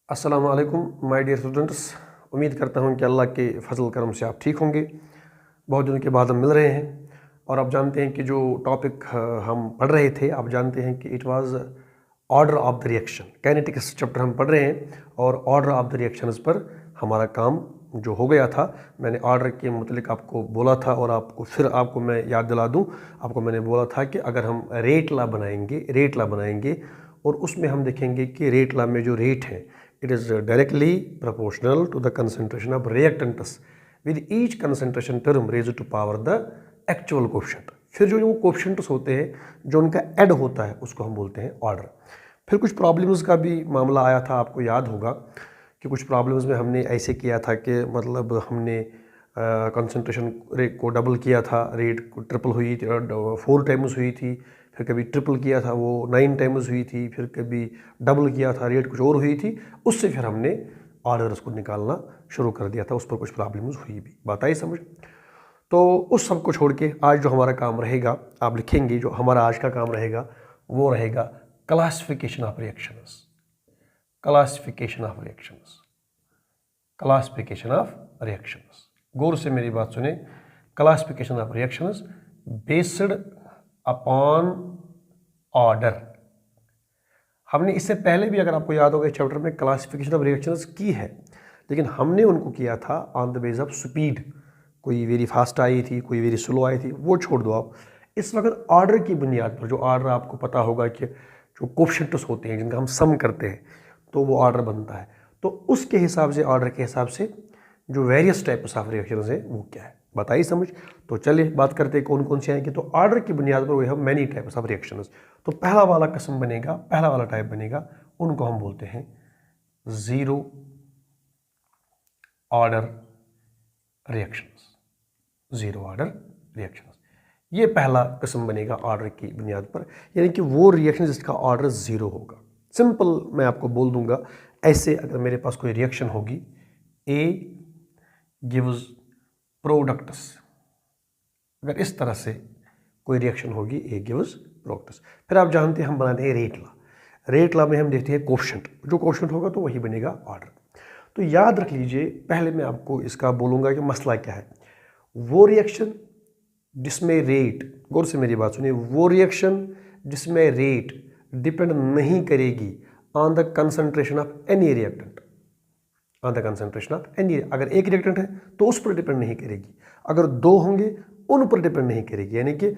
अस्सलामु अलैकुम my dear students. उम्मीद करता हूं कि अल्लाह के फजल करम से आप ठीक होंगे। बहुत दिनों के बाद हम मिल रहे हैं और आप जानते हैं कि जो टॉपिक हम पढ़ रहे थे, आप जानते हैं कि it was order of the reaction. Kinetics chapter हम पढ़ रहे हैं और ऑर्डर ऑफ द रिएक्शंस पर हमारा काम जो हो गया था, मैंने ऑर्डर के मुतलिक आपको बोला था और आपको मैं याद दिला दूं। आपको मैंने बोला था कि अगर हम रेट ला बनाएंगे और उसमें हम देखेंगे कि रेट ला में जो रेट है, it is directly proportional to the concentration of reactants with each concentration term raised to power the actual coefficient। फिर जो कोएफिशिएंट्स होते हैं जो उनका ऐड होता है उसको हम बोलते हैं ऑर्डर। फिर कुछ प्रॉब्लम्स का भी मामला आया था, आपको याद होगा कि कुछ प्रॉब्लम्स में हमने ऐसे किया था कि मतलब हमने कंसंट्रेशन रेट को डबल किया था, रेट को ट्रिपल हुई थी, 4 टाइम्स हुई थी, फिर कभी ट्रिपल किया था वो 9 टाइम्स हुई थी, फिर कभी डबल किया था रेट कुछ और हुई थी। उससे फिर हमने ऑर्डर्स को निकालना शुरू कर दिया था, उस पर कुछ प्रॉब्लम्स हुई भी, बात आई समझ। तो उस सब को छोड़ के आज जो हमारा काम रहेगा, आप लिखेंगे, जो हमारा आज का काम रहेगा वो रहेगा classification of reactions. Classification of reactions, classification of reactions. गौर से मेरी बात सुने। Classification of reactions based upon order. हमने इससे पहले भी, अगर आपको याद होगा, इस चैप्टर में क्लासिफिकेशन ऑफ रिएक्शंस की है, लेकिन हमने उनको किया था on the base of speed. कोई वेरी फास्ट आई थी, कोई वेरी स्लो आई थी, वो छोड़ दो आप। इस वक्त ऑर्डर की बुनियाद पर, जो ऑर्डर आपको पता होगा कि जो कोएफिशिएंट्स होते हैं जिनका हम सम करते हैं तो वो ऑर्डर बनता है, तो उसके हिसाब से, ऑर्डर के हिसाब से जो वेरियस टाइप्स ऑफ रिएक्शंस है वो क्या है, बताइए समझ। तो चलिए बात करते हैं कौन कौन से आएंगे। तो ऑर्डर की बुनियाद पर we have many types of reactions. तो पहला वाला किस्म बनेगा, पहला वाला टाइप बनेगा, उनको हम बोलते हैं zero order reactions. Zero order reactions, ये पहला किस्म बनेगा ऑर्डर की बुनियाद पर, यानी कि वो रिएक्शन जिसका ऑर्डर जीरो होगा। सिंपल मैं आपको बोल दूंगा, ऐसे अगर मेरे पास कोई रिएक्शन होगी, ए गिव्स प्रोडक्ट्स, अगर इस तरह से कोई रिएक्शन होगी, ए गिव्स प्रोडक्ट्स। फिर आप जानते हैं हम बनाते हैं रेट ला। रेट ला में हम देखते हैं कोएफिशिएंट, जो कोएफिशिएंट होगा तो वही बनेगा ऑर्डर। तो याद रख लीजिए, पहले मैं आपको इसका बोलूँगा कि मसला क्या है। वो रिएक्शन जिसमें रेट, गौर से मेरी बात सुनिए, वो रिएक्शन जिसमें रेट डिपेंड नहीं करेगी on the concentration of any reactant, on the concentration of any. अगर एक रिएक्टेंट है तो उस पर डिपेंड नहीं करेगी, अगर दो होंगे उन पर डिपेंड नहीं करेगी, यानी कि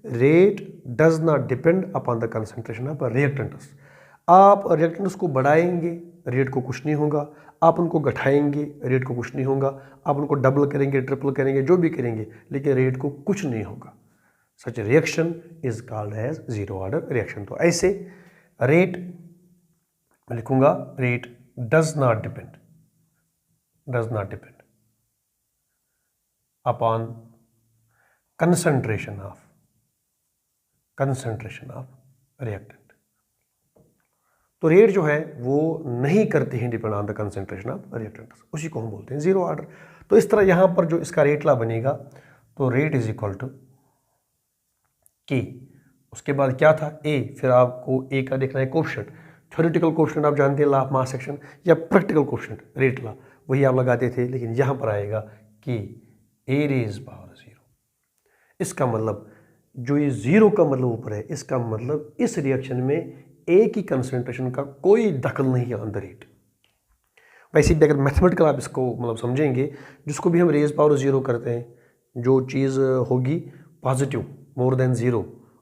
rate does not depend upon the concentration of reactants. आप रिएक्टेंट्स को बढ़ाएंगे, रेट को कुछ नहीं होगा, आप उनको घटाएंगे, रेट को कुछ नहीं होगा, आप उनको डबल करेंगे, ट्रिपल करेंगे, जो भी करेंगे, लेकिन रेट को कुछ नहीं होगा। Such reaction is called as zero order reaction. तो ऐसे रेट मैं लिखूंगा, rate does not depend upon concentration of reactant। तो रेट जो है वो नहीं करती है depend on the concentration of reactants, उसी को हम बोलते हैं जीरो ऑर्डर। तो इस तरह यहां पर जो इसका रेट ला बनेगा, तो रेट इज इक्वल टू के, उसके बाद क्या था ए, फिर आपको ए का देखना है कोएफिशिएंट। थ्योरेटिकल कोएफिशिएंट आप जानते हैं, ला ऑफ मास सेक्शन, या प्रैक्टिकल कोएफिशिएंट रेट ला, वही आप लगाते थे, लेकिन यहां पर आएगा कि ए रेज पावर जीरो। इसका मतलब जो ये जीरो का मतलब ऊपर है, इसका मतलब इस रिएक्शन में ए की कंसंट्रेशन का कोई दखल नहीं है ऑन द रेट। वैसे भी अगर मैथमेटिकल आप इसको मतलब समझेंगे, जिसको भी हम रेज पावर जीरो करते हैं, जो चीज़ होगी पॉजिटिव मोर देन जीरो,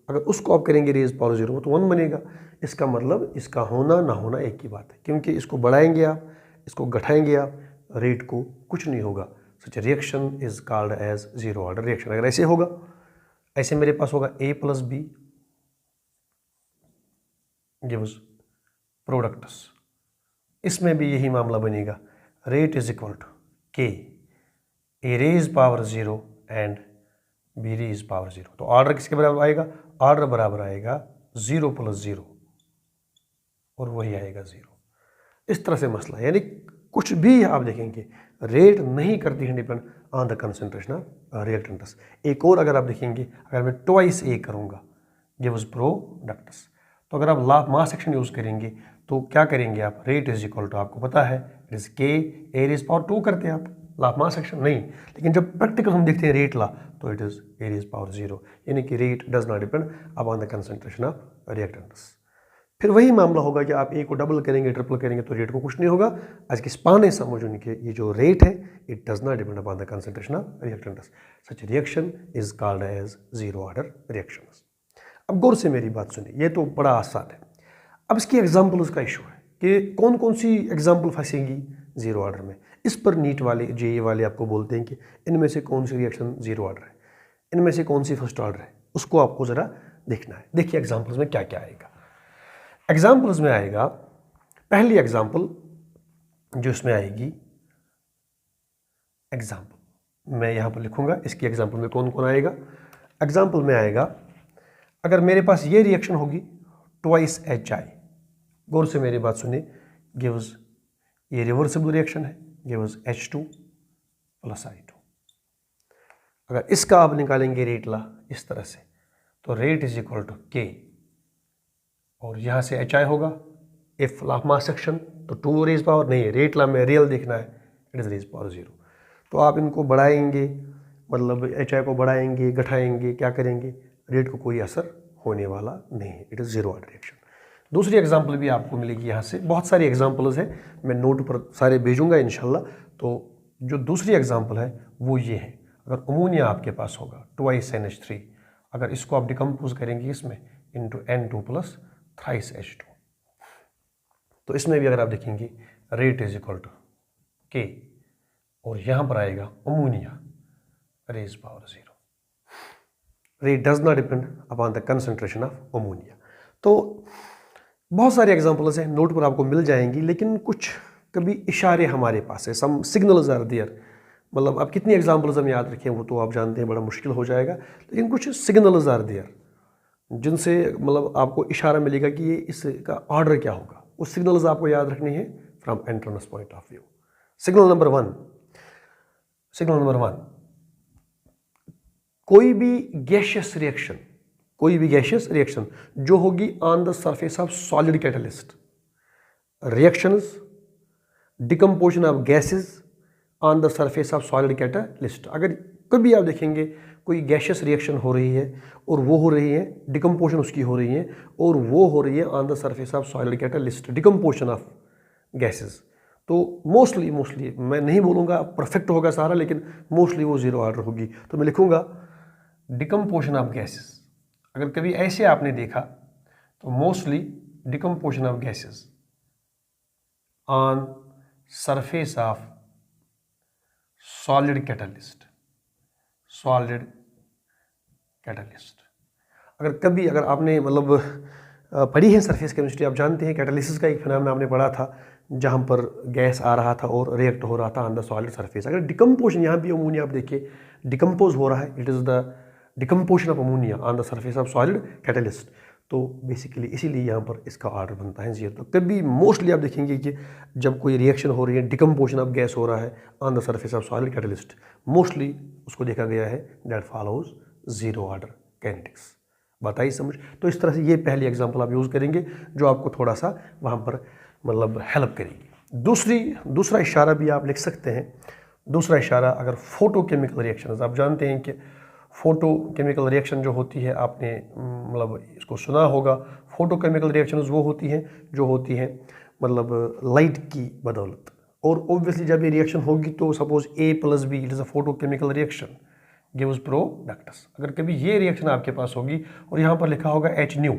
अगर उसको आप करेंगे रेज पावर जीरो तो 1 बनेगा। इसका मतलब इसका होना ना होना एक ही बात है, क्योंकि इसको बढ़ाएंगे आप, इसको घटाएंगे आप, रेट को कुछ नहीं होगा। Such reaction is called as zero order reaction. अगर ऐसे होगा, ऐसे मेरे पास होगा A plus B gives products, इसमें भी यही मामला बनेगा, rate is equal to k A raise power zero and B raise power zero. तो ऑर्डर किसके बराबर आएगा, ऑर्डर बराबर आएगा जीरो प्लस जीरो, और वही आएगा जीरो। इस तरह से मसला, यानी कुछ भी आप देखेंगे रेट नहीं करती है depend on the concentration of reactants. एक और अगर आप देखेंगे, अगर मैं ट्वाइस ए करूंगा गिव्स प्रोडक्ट्स, तो तो अगर आप law of mass section use करेंगे तो क्या करेंगे आप, रेट इज इक्वल टू, आपको पता है इट इज़ के ए रेज पावर 2 करते हैं आप, लॉ ऑफ मास सेक्शन नहीं। लेकिन जब प्रैक्टिकल हम देखते हैं रेट लॉ तो it is A raise power 0, यानी कि rate does not depend upon the concentration of reactants. फिर वही मामला होगा कि आप ए को डबल करेंगे ट्रिपल करेंगे तो रेट को कुछ नहीं होगा। आज की स्पाने समझो कि ये जो रेट है it does not depend upon the concentration of reactants. Such reaction is called as zero order reactions. अब गौर से मेरी बात सुनिए, ये तो बड़ा आसान है। अब इसकी एग्जाम्पल्स का इशू है कि कौन कौन सी एग्जाम्पल फंसेंगी जीरो ऑर्डर में। इस पर नीट वाले जेई वाले आपको बोलते हैं कि इनमें से कौन सी रिएक्शन जीरो ऑर्डर है, इनमें से कौन सी फर्स्ट ऑर्डर है, उसको आपको ज़रा देखना है। देखिए एग्जाम्पल्स में क्या क्या आएगा। एग्जाम्पल्स में आएगा, पहली एग्जाम्पल जो इसमें आएगी, एग्जाम्पल मैं यहाँ पर लिखूंगा, इसकी एग्जाम्पल में कौन कौन आएगा। एग्जाम्पल में आएगा, अगर मेरे पास ये रिएक्शन होगी ट्वाइस HI, गौर से मेरी बात सुनिए, गिव्स, ये रिवर्सिबल रिएक्शन है, गिव्स H2 + I2। अगर इसका आप निकालेंगे रेट ला इस तरह से तो rate is equal to K, और यहाँ से HI होगा, if law of mass action तो 2 रेज पावर नहीं है, रेट ला में रियल देखना है, इट इज रेज पावर 0। तो आप इनको बढ़ाएंगे, मतलब HI को बढ़ाएंगे घटाएंगे, क्या करेंगे, रेट को कोई असर होने वाला नहीं है, it is zero order reaction. दूसरी एग्जांपल भी आपको मिलेगी यहाँ से, बहुत सारी एग्जांपल्स हैं, मैं नोट पर सारे भेजूंगा इंशाल्लाह। तो जो दूसरी एग्जांपल है वो ये है, अगर अमोनिया आपके पास होगा 2NH3, अगर इसको आप डिकम्पोज करेंगे इसमें इंटू N2 + थ्राइस H2, तो इसमें भी अगर आप देखेंगे rate is equal to K, और यहाँ पर आएगा ammonia raise power 0। Rate does not depend upon the concentration of ammonia. तो बहुत सारे एग्जांपल्स हैं, नोट पर आपको मिल जाएंगी, लेकिन कुछ कभी इशारे हमारे पास है, सम सिग्नल्स आर देयर। मतलब आप कितनी एग्जांपल्स हम याद रखें वो तो आप जानते हैं बड़ा मुश्किल हो जाएगा, लेकिन कुछ सिग्नल्स आर देयर जिनसे मतलब आपको इशारा मिलेगा कि ये इसका ऑर्डर क्या होगा। उस सिग्नल्स आपको याद रखनी है from entrance point of view. Signal number one, कोई भी गैशियस रिएक्शन जो होगी on the surface of solid catalyst, reactions decomposition of gases on the surface of solid catalyst. अगर कभी आप देखेंगे कोई गैशियस रिएक्शन हो रही है और वो हो रही है डिकम्पोजिशन उसकी हो रही है, और वो हो रही है on the surface of solid catalyst, decomposition of gases, तो मोस्टली मैं नहीं बोलूँगा परफेक्ट होगा सारा, लेकिन मोस्टली वो जीरो ऑर्डर होगी। तो मैं लिखूँगा डिकम्पोजिशन ऑफ गैसेस। अगर कभी ऐसे आपने देखा तो mostly decomposition of gases on surface of solid catalyst. अगर आपने मतलब पढ़ी है सरफेस केमिस्ट्री, आप जानते हैं कैटालिसिस का एक फिनोमेना आपने पढ़ा था जहाँ पर गैस आ रहा था और रिएक्ट हो रहा था ऑन द सॉलिड सरफेस। अगर डिकम्पोजिशन, यहाँ भी अमोनिया आप देखिए डिकम्पोज हो रहा है, it is the decomposition of ammonia on the surface of solid catalyst. तो बेसिकली इसीलिए यहाँ पर इसका ऑर्डर बनता है 0। तो कभी मोस्टली आप देखेंगे कि जब कोई रिएक्शन हो रही है, डिकम्पोजिशन ऑफ गैस हो रहा है on the surface of solid catalyst, mostly उसको देखा गया है that follows zero order kinetics. बताइए समझ। तो इस तरह से ये पहली एग्जांपल आप यूज़ करेंगे जो आपको थोड़ा सा वहाँ पर मतलब हेल्प करेगी। दूसरा इशारा भी आप लिख सकते हैं। दूसरा इशारा, अगर फोटोकेमिकल रिएक्शंस, आप जानते हैं कि फोटोकेमिकल रिएक्शन जो होती है, आपने मतलब इसको सुना होगा, फोटोकेमिकल रिएक्शंस वो होती हैं जो होती हैं मतलब लाइट की बदौलत। और ऑब्वियसली जब ये रिएक्शन होगी तो suppose A + B, it is a photochemical reaction, gives products. अगर कभी ये रिएक्शन आपके पास होगी और यहाँ पर लिखा होगा H-nu,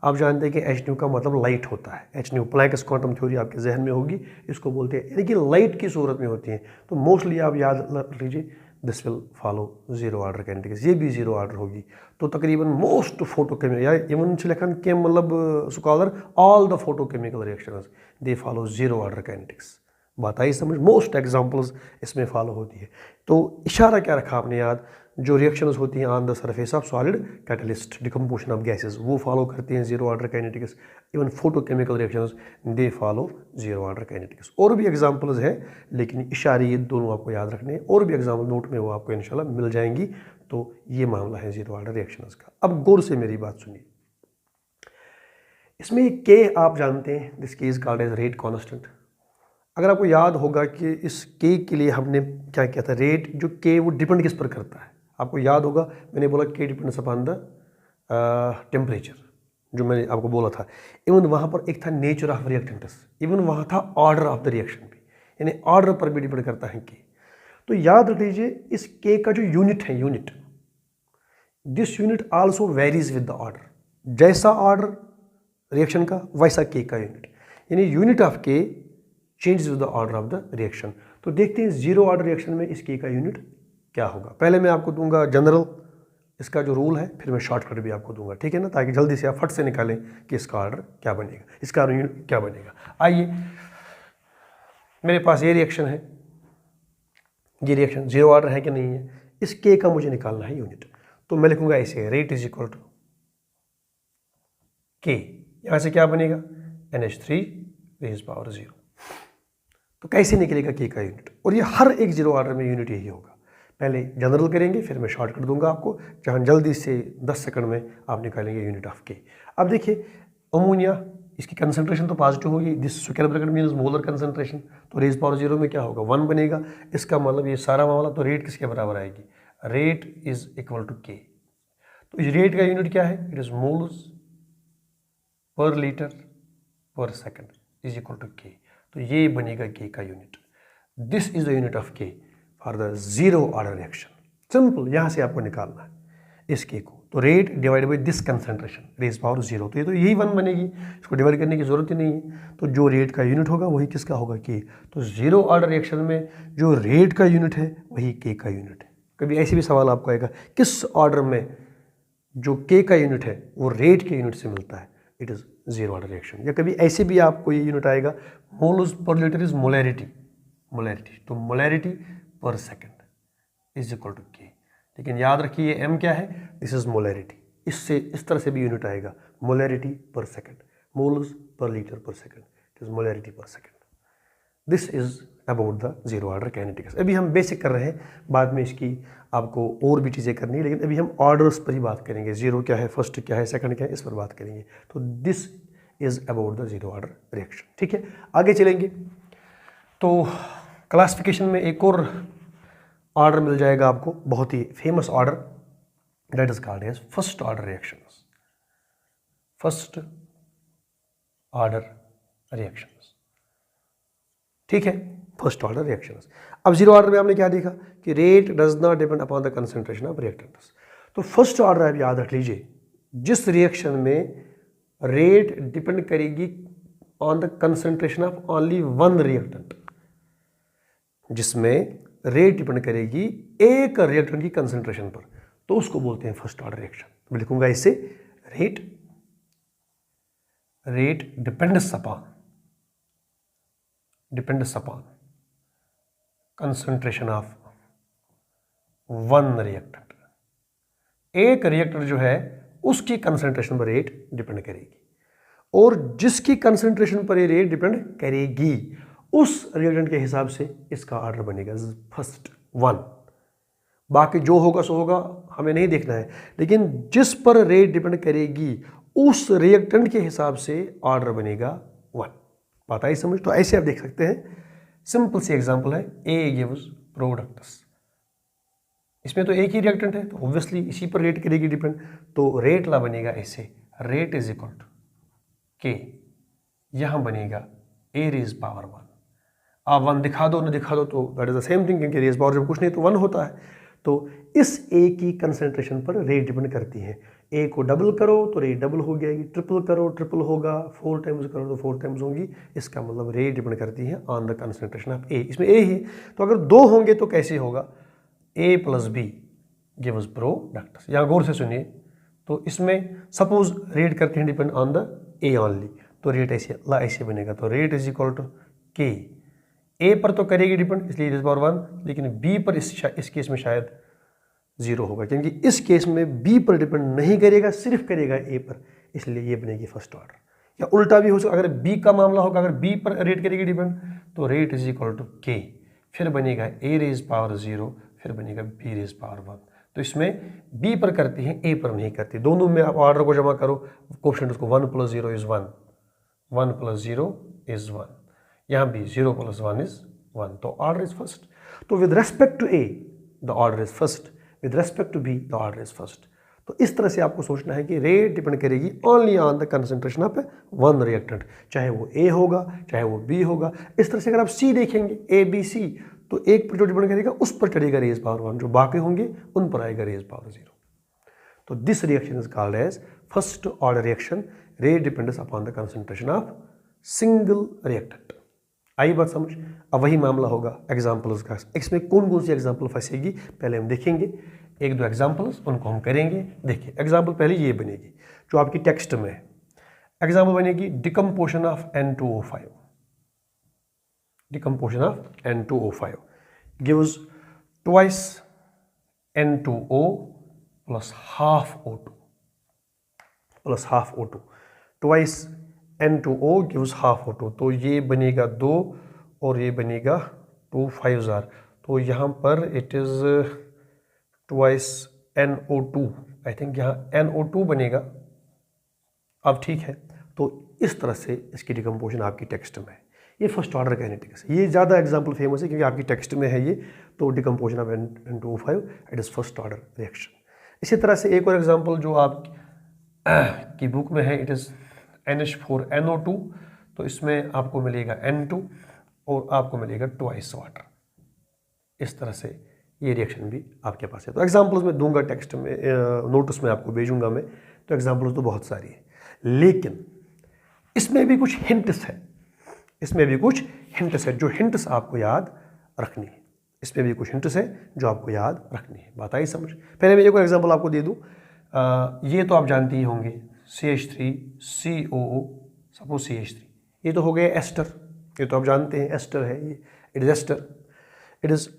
आप जानते हैं कि H-nu का मतलब लाइट होता है। H-nu प्लैंक्स क्वांटम थ्योरी आपके जहन में होगी, इसको बोलते हैं, यानी कि लाइट की सूरत में होती है। तो मोस्टली आप याद रख लीजिए this will follow zero order kinetics, ये भी जीरो ऑर्डर होगी। तो तकरीबन मोस्ट फोटोकेमिकल या इवन लेखन के मतलब scholar all the photochemical reactions they follow zero order kinetics. बात आई समझ। मोस्ट एग्जांपल्स इसमें फॉलो होती है। तो इशारा क्या रखा आपने याद, जो रिएक्शंस होती हैं on the surface of solid catalyst, decomposition of gases, वो फॉलो करती हैं zero order kinetics. Even photochemical reactions they follow zero order kinetics. और भी एग्जांपल्स हैं, लेकिन इशारे ये दोनों आपको याद रखने हैं। और भी एग्जाम्पल नोट में वो आपको इंशाल्लाह मिल जाएंगी। तो ये मामला है जीरो ऑर्डर रिएक्शंस का। अब गौर से मेरी बात सुनिए, इसमें के आप जानते हैं, this K is called as rate constant. अगर आपको याद होगा कि इस के के लिए हमने क्या किया था, रेट जो के वो डिपेंड किस पर करता है, आपको याद होगा मैंने बोला के डिपेंड्स अपॉन द टेम्परेचर, जो मैंने आपको बोला था। इवन वहाँ पर एक था नेचर ऑफ रिएक्टेंट्स, इवन वहाँ था ऑर्डर ऑफ द रिएक्शन भी, यानी ऑर्डर पर भी डिपेंड करता है के। तो याद रख लीजिए इस के का जो यूनिट है, unit, this unit also varies with the order, जैसा ऑर्डर रिएक्शन का वैसा के का यूनिट, यानी यूनिट ऑफ के changes with the order of the reaction. तो देखते हैं जीरो ऑर्डर रिएक्शन में इस के का यूनिट क्या होगा। पहले मैं आपको दूंगा जनरल इसका जो रूल है, फिर मैं शॉर्टकट भी आपको दूंगा, ठीक है ना, ताकि जल्दी से आप फट से निकालें कि इसका ऑर्डर क्या बनेगा, इसका यूनिट क्या बनेगा। आइए, मेरे पास ये रिएक्शन है, ये रिएक्शन जीरो ऑर्डर है कि नहीं है, इस के का मुझे निकालना है यूनिट। तो मैं लिखूंगा ऐसे, रेट इज इक्वल टू के, यहां से क्या बनेगा NH3 रेज़ पावर 0। तो कैसे निकलेगा के का यूनिट, और ये हर एक जीरो ऑर्डर में यूनिट यही होगा। पहले जनरल करेंगे, फिर मैं शॉर्टकट दूंगा आपको, जहां जल्दी से 10 सेकंड में आप निकालेंगे यूनिट ऑफ के। अब देखिए अमोनिया, इसकी कंसंट्रेशन तो पॉजिटिव होगी, this square bracket means molar concentration, तो रेज़ पावर 0 में क्या होगा 1 बनेगा। इसका मतलब ये सारा मामला, तो रेट किसके बराबर आएगी, rate is equal to k. तो इस रेट का यूनिट क्या है, it is moles per litre per second is equal to k. तो ये बनेगा के का unit. This is the unit of k for the zero order reaction. Simple, यहां से आपको निकालना है इस के को। तो rate divide by this concentration raise power 0, तो ये तो यही 1 बनेगी, इसको डिवाइड करने की जरूरत ही नहीं है। तो जो रेट का यूनिट होगा वही किसका होगा, के। तो जीरो ऑर्डर रिएक्शन में जो रेट का यूनिट है वही के का यूनिट है। कभी ऐसे भी सवाल आपको आएगा, किस ऑर्डर में जो के का यूनिट है वो रेट के यूनिट से मिलता है, it is zero order reaction. या कभी ऐसे भी आपको ये यूनिट आएगा, moles per litre is molarity, molarity, तो मोलैरिटी पर सेकंड इज इक्वल टू के। लेकिन याद रखिए एम क्या है, दिस इज मोलैरिटी। इससे इस तरह से भी यूनिट आएगा, मोलैरिटी पर second, moles per litre per second, it is molarity पर second. This is about the zero order kinetics. अभी हम बेसिक कर रहे हैं, बाद में इसकी आपको और भी चीज़ें करनी है, लेकिन अभी हम ऑर्डर्स पर ही बात करेंगे, जीरो क्या है, फर्स्ट क्या है, सेकंड क्या है, इस पर बात करेंगे। तो this is about the zero order reaction, ठीक है। आगे चलेंगे तो क्लासिफिकेशन में एक और ऑर्डर मिल जाएगा आपको, बहुत ही famous order, that is called as first order reactions. First order reactions, ठीक है, फर्स्ट ऑर्डर रिएक्शंस। अब जीरो ऑर्डर में आपने क्या देखा कि rate does not depend upon the concentration of reactants. तो फर्स्ट ऑर्डर आप याद रख लीजिए, जिस रिएक्शन में रेट डिपेंड करेगी on the concentration of only one reactant, जिसमें रेट डिपेंड करेगी एक रिएक्टेंट की कंसंट्रेशन पर, तो उसको बोलते हैं फर्स्ट ऑर्डर रिएक्शन। तो मैं लिखूंगा इसे, rate depends upon concentration of one reactant. एक रिएक्टर जो है उसकी कंसंट्रेशन पर रेट डिपेंड करेगी, और जिसकी कंसंट्रेशन पर ये रेट डिपेंड करेगी उस रिएक्टेंट के हिसाब से इसका ऑर्डर बनेगा फर्स्ट वन। बाकी जो होगा सो होगा, हमें नहीं देखना है, लेकिन जिस पर रेट डिपेंड करेगी उस रिएक्टेंट के हिसाब से ऑर्डर बनेगा वन। बात आई समझ? तो ऐसे आप देख सकते हैं, सिंपल सी एग्जांपल है, ए गिव्स प्रोडक्ट्स। इसमें तो एक ही रिएक्टेंट है, तो ऑब्वियसली इसी पर रेट करेगी डिपेंड, तो रेट ला बनेगा ऐसे, रेट इज इक्वल टू के, यहां बनेगा ए रेज पावर 1। आप 1 दिखा दो, न दिखा दो तो that is the same thing, क्योंकि रेज पावर जब कुछ नहीं तो 1 होता है। तो इस ए की कंसंट्रेशन पर रेट डिपेंड करती है। ए को डबल करो तो रेट डबल हो जाएगी, ट्रिपल करो ट्रिपल होगा, 4 टाइम्स करो तो 4 टाइम्स होगी। इसका मतलब रेट डिपेंड करती है ऑन द कंसंट्रेशन ऑफ ए। इसमें ए है, तो अगर 2 होंगे तो कैसे होगा, A plus B gives products. यहाँ गौर से सुनिए, तो इसमें सपोज रेट करते हैं depend on the A only, तो रेट ऐसे बनेगा, तो rate is equal to k. ए पर तो करेगी डिपेंड, इसलिए रेज़ पावर 1, लेकिन बी पर इस केस में शायद 0 होगा, क्योंकि इस केस में बी पर डिपेंड नहीं करेगा, सिर्फ करेगा ए पर, इसलिए ये बनेगी फर्स्ट ऑर्डर। या उल्टा भी हो सकता, अगर बी का मामला होगा, अगर बी पर रेट करेगी डिपेंड, तो रेट इज इक्वल टू के, फिर बनेगा ए रेज पावर 0, फिर बनेगा बी रेज पावर 1, तो इसमें बी पर करती हैं, ए पर नहीं करती। दोनों में आप ऑर्डर को जमा करो, कोएफिशिएंट उसको 1 + 0 = 1, 1 + 0 = 1, यहाँ भी 0 + 1 = 1, तो ऑर्डर इज फर्स्ट। तो with respect to A the order is first, with respect to B the order is first. तो इस तरह से आपको सोचना है कि रेट डिपेंड करेगी only on the concentration of one reactant, चाहे वो ए होगा चाहे वो बी होगा। इस तरह से अगर आप सी देखेंगे, ए बी सी, तो एक पर जो डिपेंड करेगा उस पर चढ़ेगा रेज पावर 1, जो बाकी होंगे उन पर आएगा रेज पावर 0। तो this reaction is called as first order reaction, rate depends upon the concentration of single reactant. आई बात समझ? अब वही मामला होगा एग्जाम्पल्स का। इसमें कौन कौन सी एग्जाम्पल फंसेगी पहले हम देखेंगे, एक दो एग्जाम्पल्स उनको हम करेंगे। देखिए एग्जाम्पल पहले ये बनेगी जो आपकी टेक्स्ट में है। एग्जाम्पल बनेगी decomposition of N2O5, decomposition of N2O5 gives twice N2O plus half O2 plus half O2, twice N2O gives half O2, तो ये बनेगा 2 और ये बनेगा 2 5 जार, तो यहाँ पर it is twice NO2, I think यहाँ NO2 बनेगा। अब ठीक है, तो इस तरह से इसकी डिकम्पोजिशन आपकी टेक्स्ट में है। ये फर्स्ट ऑर्डर काइनेटिक्स है, ये ज़्यादा एग्जाम्पल फेमस है क्योंकि आपकी टेक्स्ट में है ये। तो decomposition of N2O5 it is first order reaction. इसी तरह से एक और एग्जाम्पल जो आप की बुक में है, इट इज़ NH4NO2, तो इसमें आपको मिलेगा N2 और आपको मिलेगा ट्वाइस वाटर। इस तरह से ये रिएक्शन भी आपके पास है। तो एग्जाम्पल्स में दूंगा टेक्स्ट में, नोट्स में आपको भेजूंगा मैं। तो एग्जाम्पल्स तो बहुत सारी है, लेकिन इसमें भी कुछ हिंट्स है, इसमें भी कुछ हिंट्स है जो हिंट्स आपको याद रखनी है। इसमें भी कुछ हिंट्स है जो आपको याद रखनी है। बात आई समझ? पहले मैं एक और एग्जाम्पल आपको दे दूँ। ये तो आप जानते ही होंगे, CH3COO, सपोज CH3, ये तो हो गया एस्टर, ये तो आप जानते हैं एस्टर है ये, it is ester, it is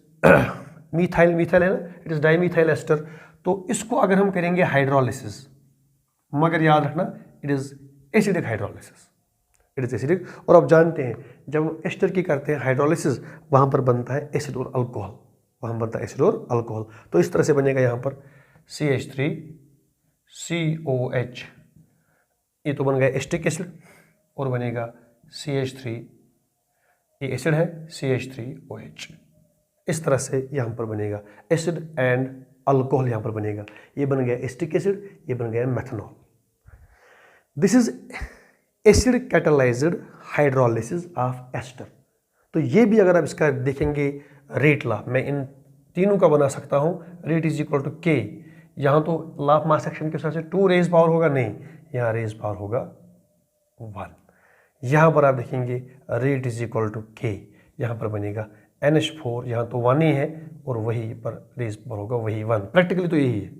methyl, methyl है ना, इट इज डाइमीथाइल एस्टर। तो इसको अगर हम करेंगे हाइड्रोलिसिस, मगर याद रखना it is acidic hydrolysis, it is acidic. और आप जानते हैं जब हम एस्टर की करते हैं हाइड्रोलिसिस, वहाँ पर बनता है एसिड और अल्कोहल, वहाँ बनता है एसिड और अल्कोहल। तो इस तरह से बनेगा यहाँ पर CH3COH, ये तो बन गया एस्टिक एसिड, और बनेगा CH3, ये एसिड है, CH3OH। इस तरह से यहाँ पर बनेगा एसिड एंड अल्कोहल, यहाँ पर बनेगा, ये बन गया एस्टिक एसिड, ये बन गया methanol. This is acid catalysed hydrolysis of ester. तो ये भी अगर आप इसका देखेंगे रेट लॉ, मैं इन तीनों का बना सकता हूँ। Rate is equal to K, यहाँ तो लॉ ऑफ मास एक्शन के हिसाब से 2 रेज पावर होगा, नहीं, यहाँ रेज पावर होगा 1। यहाँ पर आप देखेंगे rate is equal to K, यहाँ पर बनेगा NH4, यहाँ तो 1 ही है और वही पर रेज पावर होगा वही 1, प्रैक्टिकली तो यही है।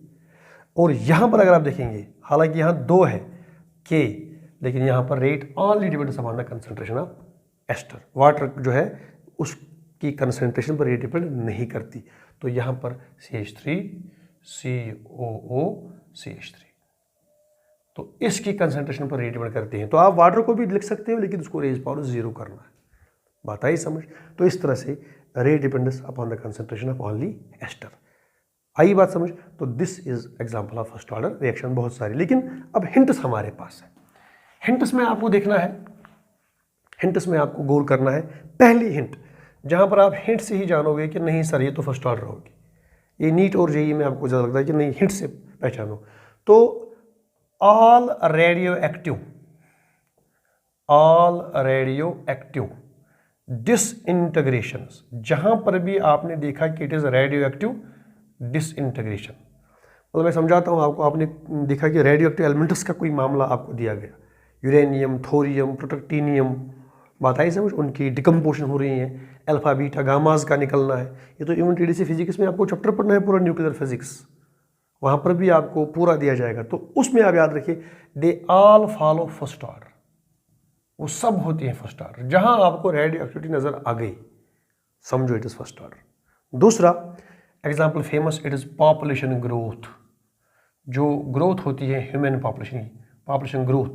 और यहाँ पर अगर आप देखेंगे, हालांकि यहाँ 2 है K, लेकिन यहाँ पर rate only depends upon the concentration of ester. Water जो है उसकी कंसंट्रेशन पर रेट डिपेंड नहीं करती। तो यहाँ पर CH3COO-CH3, तो इसकी कंसंट्रेशन पर रेट डिपेंड करती है। तो आप वाटर को भी लिख सकते हो, लेकिन उसको रेज पावर 0 करना है। बात आई समझ? तो इस तरह से rate depends upon the concentration of only ester. आई बात समझ? तो this is example of first order reaction, बहुत सारी। लेकिन अब हिंट्स हमारे पास है। हिंट्स में आपको देखना है, हिंट्स में आपको गौर करना है। पहली हिंट जहां पर आप हिंट से ही जानोगे कि नहीं सर ये तो फर्स्ट ऑर्डर होगी, ये नीट और जेईई में आपको ज़्यादा लगता है कि नहीं हिंट से पहचानो। तो ऑल रेडियो एक्टिव डिसइंटीग्रेशंस, जहां पर भी आपने देखा कि it is radio active disintegration, मतलब मैं समझाता हूं आपको। आपने देखा कि रेडियो एक्टिव एलिमेंट्स का कोई मामला आपको दिया गया, यूरेनियम, थोरियम, प्रोटोक्टीनियम, बात आई समझ, उनकी डिकम्पोजिशन हो रही है, अल्फा बीटा गामाज का निकलना है। ये तो इवन TDC फिजिक्स में आपको चैप्टर पढ़ना है पूरा, न्यूक्लियर फिजिक्स, वहाँ पर भी आपको पूरा दिया जाएगा। तो उसमें आप याद रखिए they all follow first order, वो सब होती हैं फर्स्ट ऑर्डर। जहाँ आपको रेडियो एक्टिविटी नज़र आ गई समझो इट इज़ फर्स्ट ऑर्डर। दूसरा example famous, it is population growth. जो ग्रोथ होती है ह्यूमन पॉपुलेशन की, पॉपुलेशन ग्रोथ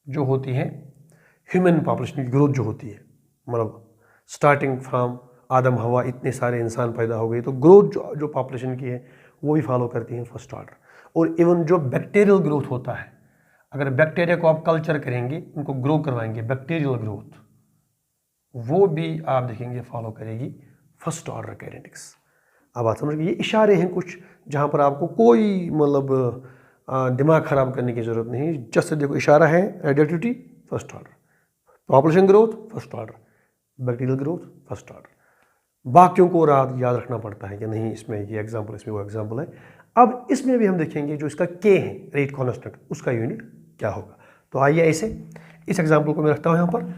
जो होती है ह्यूमन पॉपुलेशन की ग्रोथ जो होती है, मतलब स्टार्टिंग फ्रॉम आदम हवा इतने सारे इंसान पैदा हो गए, तो ग्रोथ जो पॉपुलेशन की है वो भी फॉलो करती है फर्स्ट ऑर्डर। और इवन जो बैक्टीरियल ग्रोथ होता है, अगर बैक्टीरिया को आप कल्चर करेंगे, उनको ग्रो करवाएंगे, बैक्टीरियल ग्रोथ, वो भी आप देखेंगे फॉलो करेगी फर्स्ट ऑर्डर काइनेटिक्स। अब आप समझ गए, ये इशारे हैं कुछ जहाँ पर आपको कोई मतलब दिमाग खराब करने की ज़रूरत नहीं। जस्ट देखो इशारा है, radioactivity first order, population growth first order, bacterial growth first order. बाकियों को याद रखना पड़ता है कि नहीं, इसमें ये एग्जाम्पल, इसमें वो एग्जाम्पल है। अब इसमें भी हम देखेंगे जो इसका के है, रेट कॉन्स्टेंट, उसका यूनिट क्या होगा। तो आइए ऐसे इस एग्जाम्पल को मैं रखता हूँ यहाँ पर,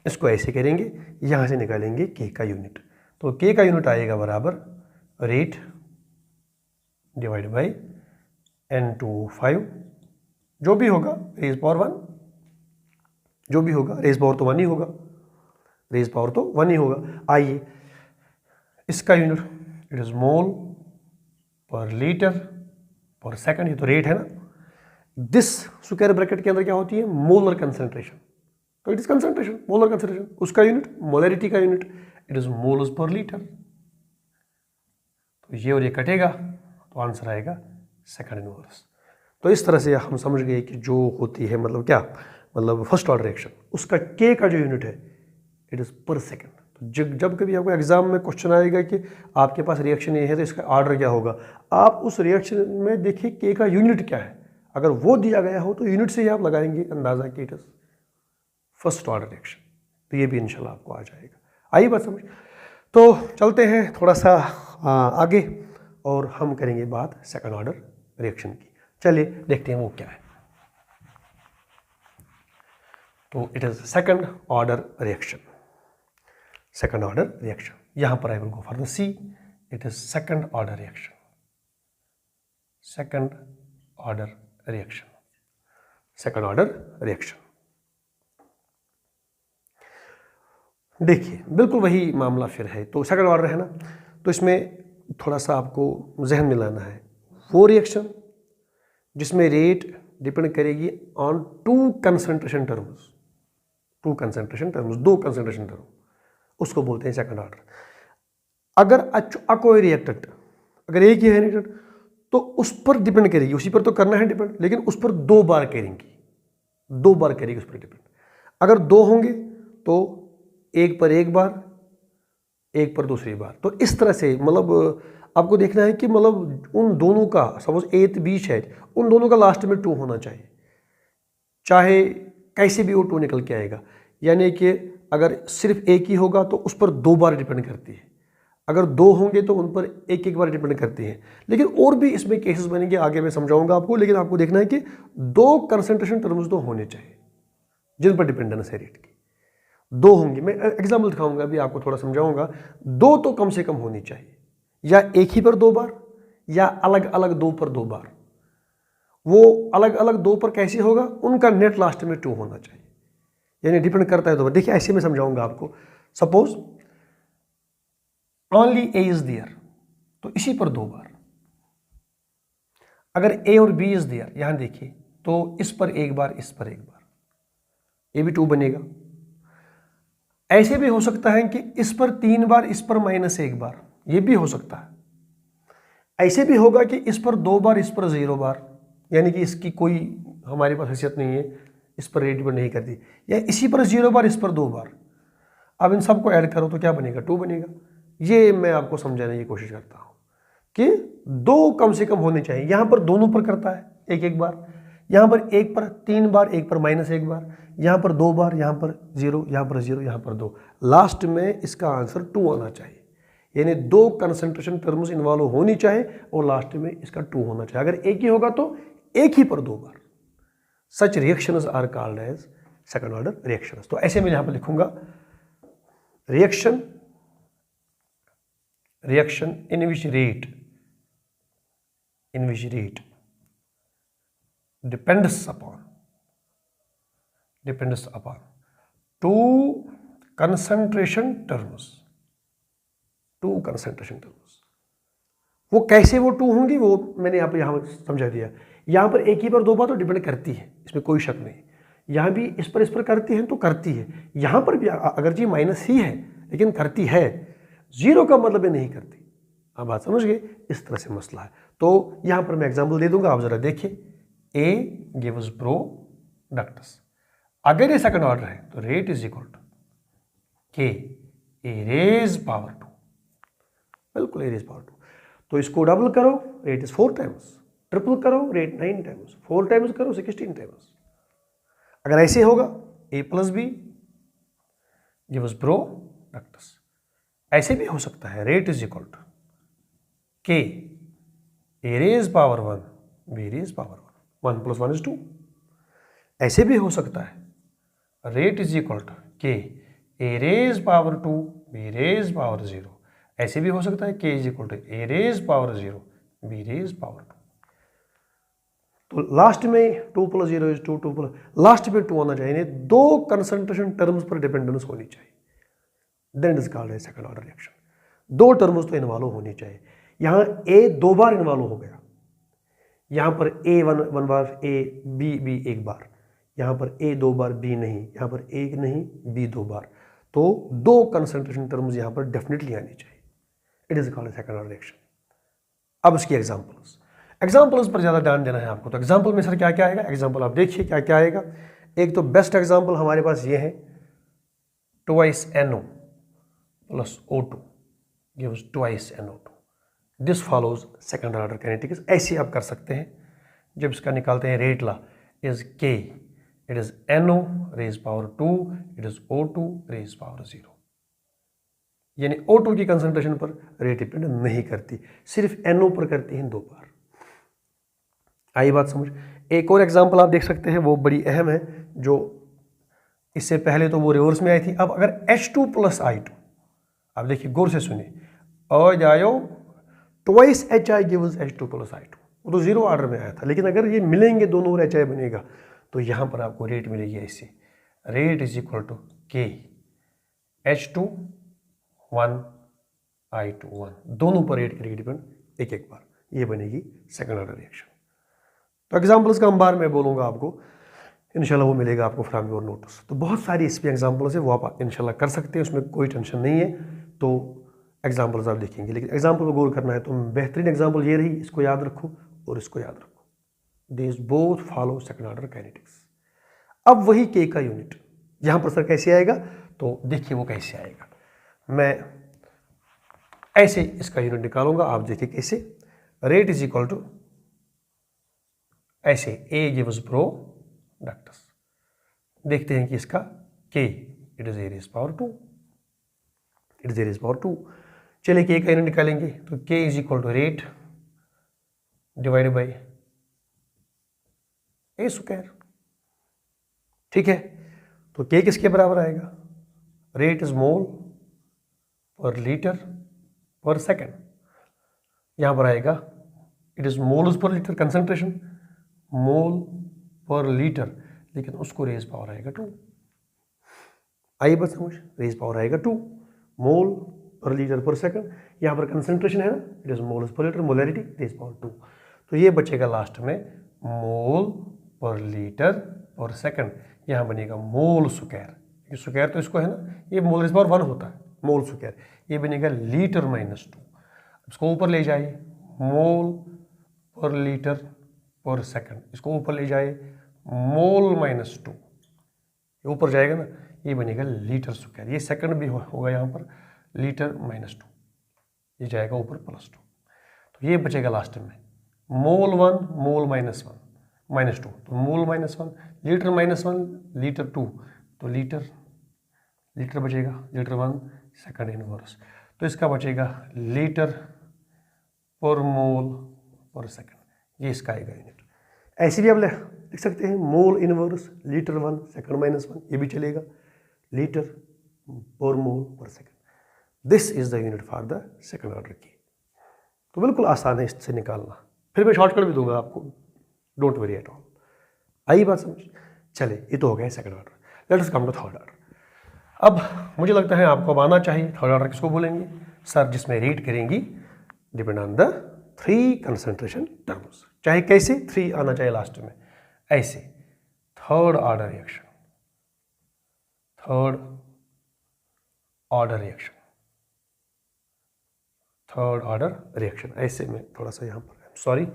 इसको ऐसे करेंगे, यहाँ से निकालेंगे के का यूनिट। तो के का यूनिट आएगा बराबर रेट डिवाइड बाई n/5, जो भी होगा रेज पावर 1, जो भी होगा रेज पावर तो 1 ही होगा, रेज पावर तो 1 ही होगा। आइए इसका unit, it is mole per litre per second, ये तो रेट है ना। दिस स्क्वायर ब्रैकेट के अंदर क्या होती है, मोलर कंसंट्रेशन, तो it is concentration, molar concentration. उसका यूनिट, मोलरिटी का unit, it is moles per litre. तो ये और ये कटेगा तो आंसर आएगा सेकंड इनवर्स। तो इस तरह से हम समझ गए कि जो होती है मतलब क्या, मतलब फर्स्ट ऑर्डर रिएक्शन, उसका के का जो यूनिट है इट इज पर सेकंड। तो जब कभी आपको एग्जाम में क्वेश्चन आएगा कि आपके पास रिएक्शन ये है तो इसका ऑर्डर क्या होगा, आप उस रिएक्शन में देखिए के का यूनिट क्या है। अगर वो दिया गया हो तो यूनिट से ही आप लगाएंगे अंदाजा कि it is first order reaction. तो ये भी इंशाल्लाह आपको आ जाएगा। आइए बात समझ। तो चलते हैं थोड़ा सा आगे और हम करेंगे बात सेकंड ऑर्डर रिएक्शन की। चलिए देखते हैं वो क्या है। तो it is second order reaction, second order reaction. यहां पर I will go for the C, it is second order reaction, second order reaction, second order reaction. देखिए बिल्कुल वही मामला फिर है। तो सेकंड ऑर्डर है ना, तो इसमें थोड़ा सा आपको जहन में लाना है, वो रिएक्शन जिसमें रेट डिपेंड करेगी on two concentration terms, two concentration terms, दो कंसंट्रेशन टर्म, उसको बोलते हैं सेकंड ऑर्डर। अगर कोई रिएक्टेंट, अगर एक ही है रिएक्टेंट, तो उस पर डिपेंड करेगी, उसी पर तो करना है डिपेंड, लेकिन उस पर दो बार करेंगी, दो बार करेगी उस पर डिपेंड। अगर दो होंगे तो एक पर एक बार, एक पर दूसरी बार। तो इस तरह से मतलब आपको देखना है कि मतलब उन दोनों का, सपोज ए बीच है, उन दोनों का लास्ट में 2 होना चाहिए, चाहे कैसे भी वो 2 निकल के आएगा। यानी कि अगर सिर्फ एक ही होगा तो उस पर 2 बार डिपेंड करती है, अगर 2 होंगे तो उन पर एक एक बार डिपेंड करती है। लेकिन और भी इसमें केसेस बनेंगे, आगे मैं समझाऊंगा आपको। लेकिन आपको देखना है कि 2 कंसंट्रेशन टर्म्स तो होने चाहिए जिन पर डिपेंडेंस है रेट की, 2 होंगे। मैं एग्जाम्पल दिखाऊंगा, अभी आपको थोड़ा समझाऊंगा। 2 तो कम से कम होनी चाहिए, या एक ही पर 2 बार, या अलग अलग 2 पर 2 बार। वो अलग अलग 2 पर कैसे होगा, उनका नेट लास्ट में 2 होना चाहिए, यानी डिपेंड करता है 2 बार। देखिए ऐसे में समझाऊंगा आपको। Suppose only A is there, तो इसी पर 2 बार। अगर ए और बी इज देयर, यहां देखिए, तो इस पर एक बार, इस पर एक बार, ये भी 2 बनेगा। ऐसे भी हो सकता है कि इस पर 3 बार, इस पर -1 बार, ये भी हो सकता है। ऐसे भी होगा कि इस पर 2 बार, इस पर 0 बार, यानी कि इसकी कोई हमारे पास हैसियत नहीं है, इस पर रेट डिपेंड नहीं करती। या इसी पर 0 बार, इस पर 2 बार। अब इन सबको ऐड करो तो क्या बनेगा, 2 बनेगा। ये मैं आपको समझाने की कोशिश करता हूँ कि 2 कम से कम होने चाहिए। यहाँ पर दोनों पर करता है एक एक बार, यहाँ पर एक पर 3 बार, एक पर -1 बार, यहाँ पर 2 बार, यहाँ पर 0, यहाँ पर 0, यहाँ पर 2। लास्ट में इसका आंसर 2 आना चाहिए, यानी 2 कंसंट्रेशन टर्म्स इन्वॉल्व होनी चाहिए और लास्ट में इसका 2 होना चाहिए। अगर एक ही होगा तो एक ही पर 2 बार। Such reactions are called as second order reactions. तो ऐसे में यहाँ पर लिखूंगा reaction, reaction in which rate depends upon two concentration terms, वो कैसे वो 2 होंगी वो मैंने यहाँ समझा दिया। यहाँ पर एक ही पर 2 बार तो डिपेंड करती है, इसमें कोई शक नहीं। यहाँ भी इस पर करती है तो करती है, यहाँ पर भी अगर जी माइनस ही है लेकिन करती है। 0 का मतलब ये नहीं करती। आप बात समझ गए, इस तरह से मसला है। तो यहां पर मैं एग्जांपल दे दूंगा, आप जरा देखिए। ए गिव्स प्रोडक्ट्स, अगर ये सेकंड ऑर्डर है तो rate is equal to k A raise power 2, बिल्कुल ए रेज पावर 2। तो इसको डबल करो, रेट इज 4 टाइम्स, ट्रिपल करो, रेट 9 टाइम्स, 4 टाइम्स करो 16 टाइम्स। अगर ऐसे होगा A plus B gives products. ऐसे भी हो सकता है, rate is equal to k A raise power 1 B raise power 1, 1 + 1 = 2। ऐसे भी हो सकता है, rate is equal to k A raise power 2 B raise power 0। ऐसे भी हो सकता है के is equal to A raise power 0 B raise power 2। तो लास्ट में 2 + 0 = 2, 2 प्लस लास्ट में 2 आना चाहिए, दो कंसंट्रेशन टर्म्स पर डिपेंडेंस होनी चाहिए, then it is called a second order reaction. दो टर्म्स तो इन्वॉल्व होनी चाहिए। यहां ए 2 बार इन्वॉल्व हो गया, यहां पर ए 1 बार, ए बी एक बार, यहां पर ए 2 बार, बी नहीं, यहां पर ए नहीं, बी 2 बार। तो दो कंसंट्रेशन टर्म्स यहां पर डेफिनेटली आनी चाहिए, it is called a second order reaction. अब इसकी एग्जाम्पल्स पर ज़्यादा ध्यान देना है आपको। तो एग्जाम्पल में सर क्या क्या आएगा, एग्जाम्पल आप देखिए क्या क्या आएगा। एक तो बेस्ट एग्जाम्पल हमारे पास ये है, 2 NO + O2 gives 2 NO2। This follows second order kinetics. ऐसे आप कर सकते हैं, जब इसका निकालते हैं rate law is K, it is NO raise power 2, it is O2 raise power 0। यानी O2 की कंसंट्रेशन पर रेट डिपेंड नहीं करती, सिर्फ NO पर करती हैं 2 बार। आई बात समझ। एक और एग्जांपल आप देख सकते हैं, वो बड़ी अहम है, जो इससे पहले तो वो रिवर्स में आई थी। अब अगर H2 + I2, आप देखिए गौर से सुनिए, और आयो 2 HI गिव्स H2 + I2, वो तो 0 ऑर्डर में आया था, लेकिन अगर ये मिलेंगे दोनों और HI बनेगा तो यहाँ पर आपको रेट मिलेगी ऐसे, रेट इज इक्वल टू के H2 1 I2 1, दोनों पर रेट करेगी डिपेंड एक बार, ये बनेगी सेकंड ऑर्डर रिएक्शन। तो एग्जाम्पल्स का बार में बोलूँगा आपको, इंशाल्लाह वो मिलेगा आपको फ्रॉम योर नोट्स। तो बहुत सारी इसमें एग्जाम्पल्स है, वो आप इंशाल्लाह कर सकते हैं, उसमें कोई टेंशन नहीं है। तो एग्जाम्पल्स आप देखेंगे, लेकिन एग्जाम्पल को गौर करना है। तो बेहतरीन एग्जाम्पल ये रही, इसको याद रखो और इसको याद रखो, this both follow second order kinetics. अब वही के का यूनिट यहाँ पर सर कैसे आएगा, तो देखिए वो कैसे आएगा। मैं ऐसे इसका यूनिट निकालूंगा, आप देखिए कैसे। रेट इज इक्वल टू ऐसे ए गिव्स प्रोडक्ट्स, देखते हैं कि इसका K it is A raise power 2, it is A raise power 2। चलिए के का यूनिट निकालेंगे, तो K is equal to rate divided by A square. ठीक है, तो के किसके बराबर आएगा, rate is mole per litre पर सेकेंड। यहां पर आएगा it is moles per litre, concentration mole per litre, लेकिन उसको रेज पावर आएगा 2। आइए बस समझ, रेज पावर आएगा 2, मोल पर लीटर पर सेकंड। यहाँ पर कंसंट्रेशन है ना, it is moles per litre, molarity raise power 2। तो ये बचेगा लास्ट में मोल पर लीटर पर सेकंड, यहाँ बनेगा मोल स्क्वायर। स्क्वायर तो इसको है ना, ये मोल रेज पावर 1 होता है, मोल स्क्वायर, ये बनेगा लीटर -2। इसको ऊपर ले जाइए, मोल पर लीटर पर सेकंड, इसको ऊपर ले जाए मोल -2, ऊपर जाएगा ना, ये बनेगा लीटर स्क्वायर। ये सेकंड भी होगा यहाँ पर लीटर -2, ये जाएगा ऊपर +2। तो ये बचेगा लास्ट में मोल 1 मोल -2, तो मोल -1 लीटर -1 लीटर 2, तो लीटर बचेगा, लीटर 1 सेकंड इनवर्स। तो इसका बचेगा लीटर पर मोल पर सेकंड, ये इसका आएगा यूनिट। ऐसे भी आप लिख सकते हैं मोल इनवर्स लीटर 1 सेकंड -1, ये भी चलेगा, लीटर पर मोल पर second. This is the unit for the second order की। तो बिल्कुल आसान है इससे निकालना, फिर मैं शॉर्टकट भी दूंगा आपको, डोंट वरी एट ऑल। आई बात समझ। चले, ये तो हो गया second order, let us come to third order. अब मुझे लगता है आपको अब आना चाहिए थर्ड ऑर्डर किसको बोलेंगे सर, जिसमें रेट करेंगी depend on the 3 concentration terms, चाहे कैसे 3 आना चाहिए लास्ट में, ऐसे third order reaction, third order reaction. Third order reaction. ऐसे में थोड़ा सा यहाँ पर sorry,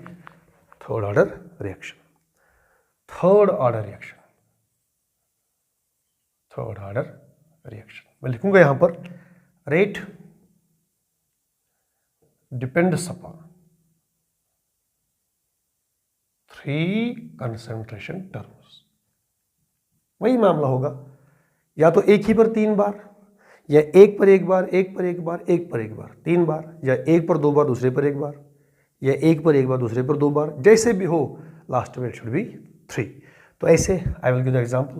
third order reaction, third order reaction, third order reaction. मैं लिखूंगा यहाँ पर rate depends upon 3 concentration terms. वही मामला होगा, या तो एक ही पर 3 बार, या एक पर एक बार, एक पर एक बार, एक पर एक बार 3 बार, या एक पर 2 बार दूसरे पर एक बार, या एक पर एक बार दूसरे पर 2 बार, जैसे भी हो लास्ट में इट शुड बी 3। तो ऐसे I will give the example,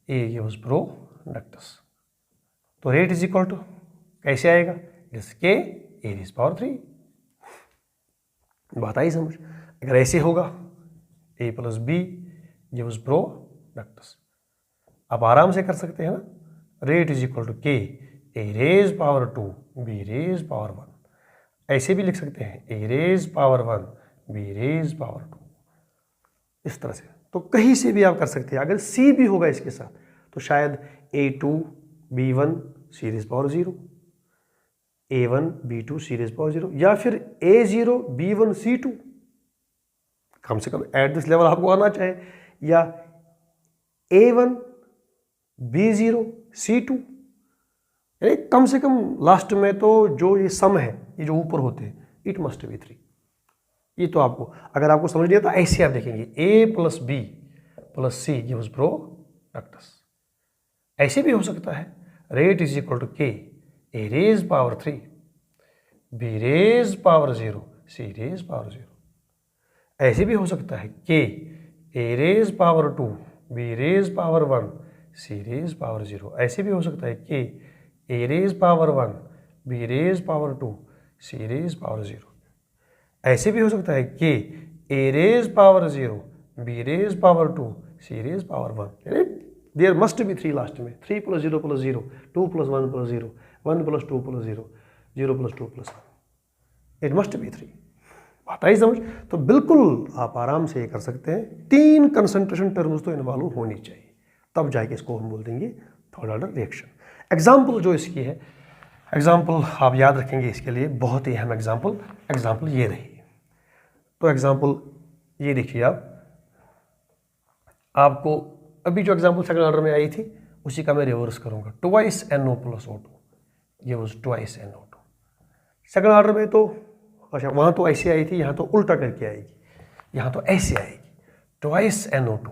A gives products, तो रेट इज इक्वल टू कैसे आएगा, इट इज के ए रेज़ पावर 3। बात आई समझ। अगर ऐसे होगा A plus B gives products, आप आराम से कर सकते हैं ना, rate is equal to k A raise power 2 B raise power 1। ऐसे भी लिख सकते हैं A raise power 1 B raise power 2, इस तरह से। तो कहीं से भी आप कर सकते हैं। अगर सी भी होगा इसके साथ तो शायद a2 b1 c rays power 0, a1 b2 c rays power 0, या फिर a0 b1 c2। कम से कम एट दिस लेवल आपको आना चाहिए, या a1 b0 c2, यानी कम से कम लास्ट में तो जो ये सम है, ये जो ऊपर होते हैं, इट मस्ट बी 3। ये तो आपको, अगर आपको समझ नहीं आता ऐसे आप देखेंगे a plus B plus C gives products. ऐसे भी हो सकता है rate is equal to k A raise power 3 B raise power 0 C raise power 0। ऐसे भी हो सकता है के A raise power 2 B raise power 1 C raise power 0। ऐसे भी हो सकता है के A raise power 1 B raise power 2 C raise power 0। ऐसे भी हो सकता है कि A raise power 0 B raise power 2 C raise power 1। There must be 3 last में, 3 plus 0 plus 0, 2 plus 1 plus 0, 1 plus 2 plus 0, 0 plus 2 plus 1, it must be 3। बात आई समझ। तो बिल्कुल आप आराम से ये कर सकते हैं। 3 कंसंट्रेशन टर्म्स तो इन्वॉल्व होनी चाहिए, तब जाके इसको हम बोल देंगे थर्ड ऑर्डर रिएक्शन। एग्जाम्पल जो इसकी है, एग्जाम्पल आप याद रखेंगे इसके लिए, बहुत ही अहम एग्जाम्पल ये रही। तो एग्जाम्पल ये देखिए आपको अभी जो एग्जाम्पल सेकंड ऑर्डर में आई थी उसी का मैं रिवर्स करूंगा। ट्वाइस NO प्लस O2 ये was twice NO2। Second order में तो अच्छा, वहाँ तो ऐसे आई थी, यहाँ तो उल्टा करके आएगी, यहाँ तो ऐसे आएगी, ट्वाइस NO2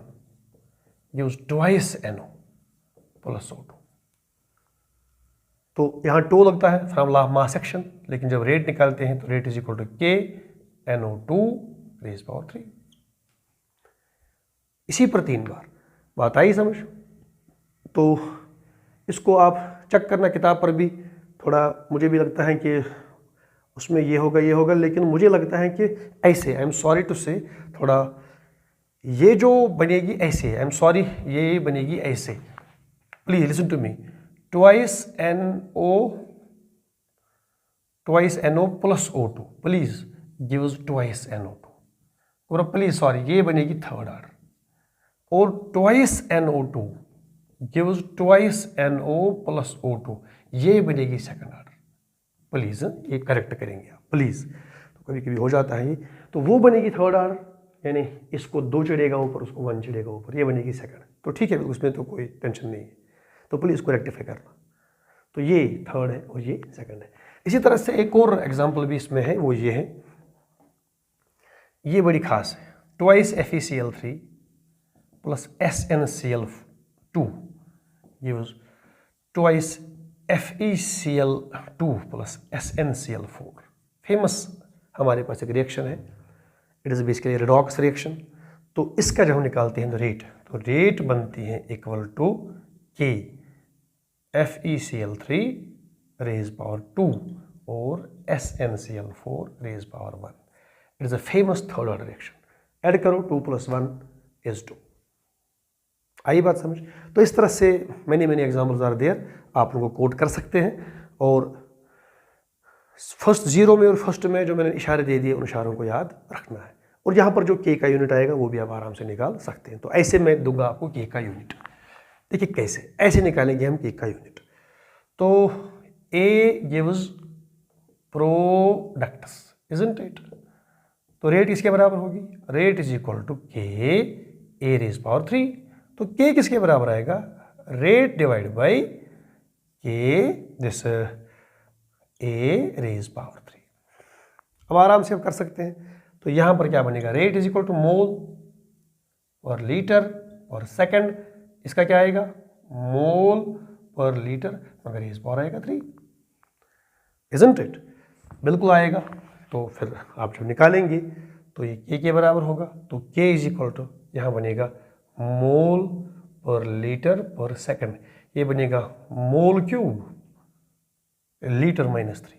ये was twice NO plus O2। तो यहाँ टू लगता है from law of mass action, लेकिन जब रेट निकालते हैं तो रेट इज इक्वल टू के NO2 रेज़ पावर 3। इसी पर 3 बार। बात आई समझ। तो इसको आप चेक करना किताब पर भी, थोड़ा मुझे भी लगता है कि उसमें ये होगा, लेकिन मुझे लगता है कि ऐसे, आई एम सॉरी टू से, थोड़ा ये जो बनेगी ऐसे, आई एम सॉरी ये बनेगी ऐसे। Please listen to me, twice NO plus O2 please gives twice NO2, और प्लीज सॉरी ये बनेगी थर्ड ऑर्डर, और twice NO2 gives twice NO plus O2 ये बनेगी सेकंड ऑर्डर। प्लीज ये करेक्ट करेंगे आप प्लीज, तो कभी कभी हो जाता है। तो वो बनेगी थर्ड ऑर्डर, यानी इसको 2 चढ़ेगा ऊपर, उसको 1 चढ़ेगा ऊपर, ये बनेगी सेकंड। तो ठीक है, उसमें तो कोई टेंशन नहीं है, तो प्लीज इसको रेक्टिफाई करना। तो ये थर्ड है और ये सेकंड है। इसी तरह से एक और एग्जाम्पल भी इसमें है, वो ये है, ये बड़ी खास है, twice FeCl3 plus SnCl2 gives twice FeCl2 plus SnCl4। Famous हमारे पास एक रिएक्शन है, it is basically redox reaction. तो इसका जब हम निकालते हैं तो रेट बनती है इक्वल टू के FeCl3 रेज़ पावर 2 और SnCl4 rays power 1। It is a famous third order reaction. Add करो 2 + 1 = 2। आई बात समझ। तो इस तरह से मैनी एग्जाम्पल्स आर देयर, आप उनको कोट कर सकते हैं। और फर्स्ट 0 में और फर्स्ट में जो मैंने इशारे दे दिए, उन इशारों को याद रखना है। और यहाँ पर जो के का यूनिट आएगा वो भी आप आराम से निकाल सकते हैं। तो ऐसे मैं दूंगा आपको के का यूनिट। देखिए कैसे, ऐसे निकालेंगे हम के का यूनिट। तो A gives products, isn't it? तो रेट इसके बराबर होगी, rate is equal to k A raise power 3। तो के किसके बराबर आएगा? रेट डिवाइड बाई के दिस ए रेज पावर 3। अब आराम से आप कर सकते हैं। तो यहां पर क्या बनेगा? Rate is equal to mole per litre और सेकंड, इसका क्या आएगा? मोल पर लीटर, मगर रेज पावर आएगा 3, इजंट इट? बिल्कुल आएगा। तो फिर आप जब निकालेंगे तो ये के बराबर होगा। तो के इज इक्वल टू यहाँ बनेगा मोल पर लीटर पर सेकंड, ये बनेगा मोल क्यूब लीटर माइनस 3।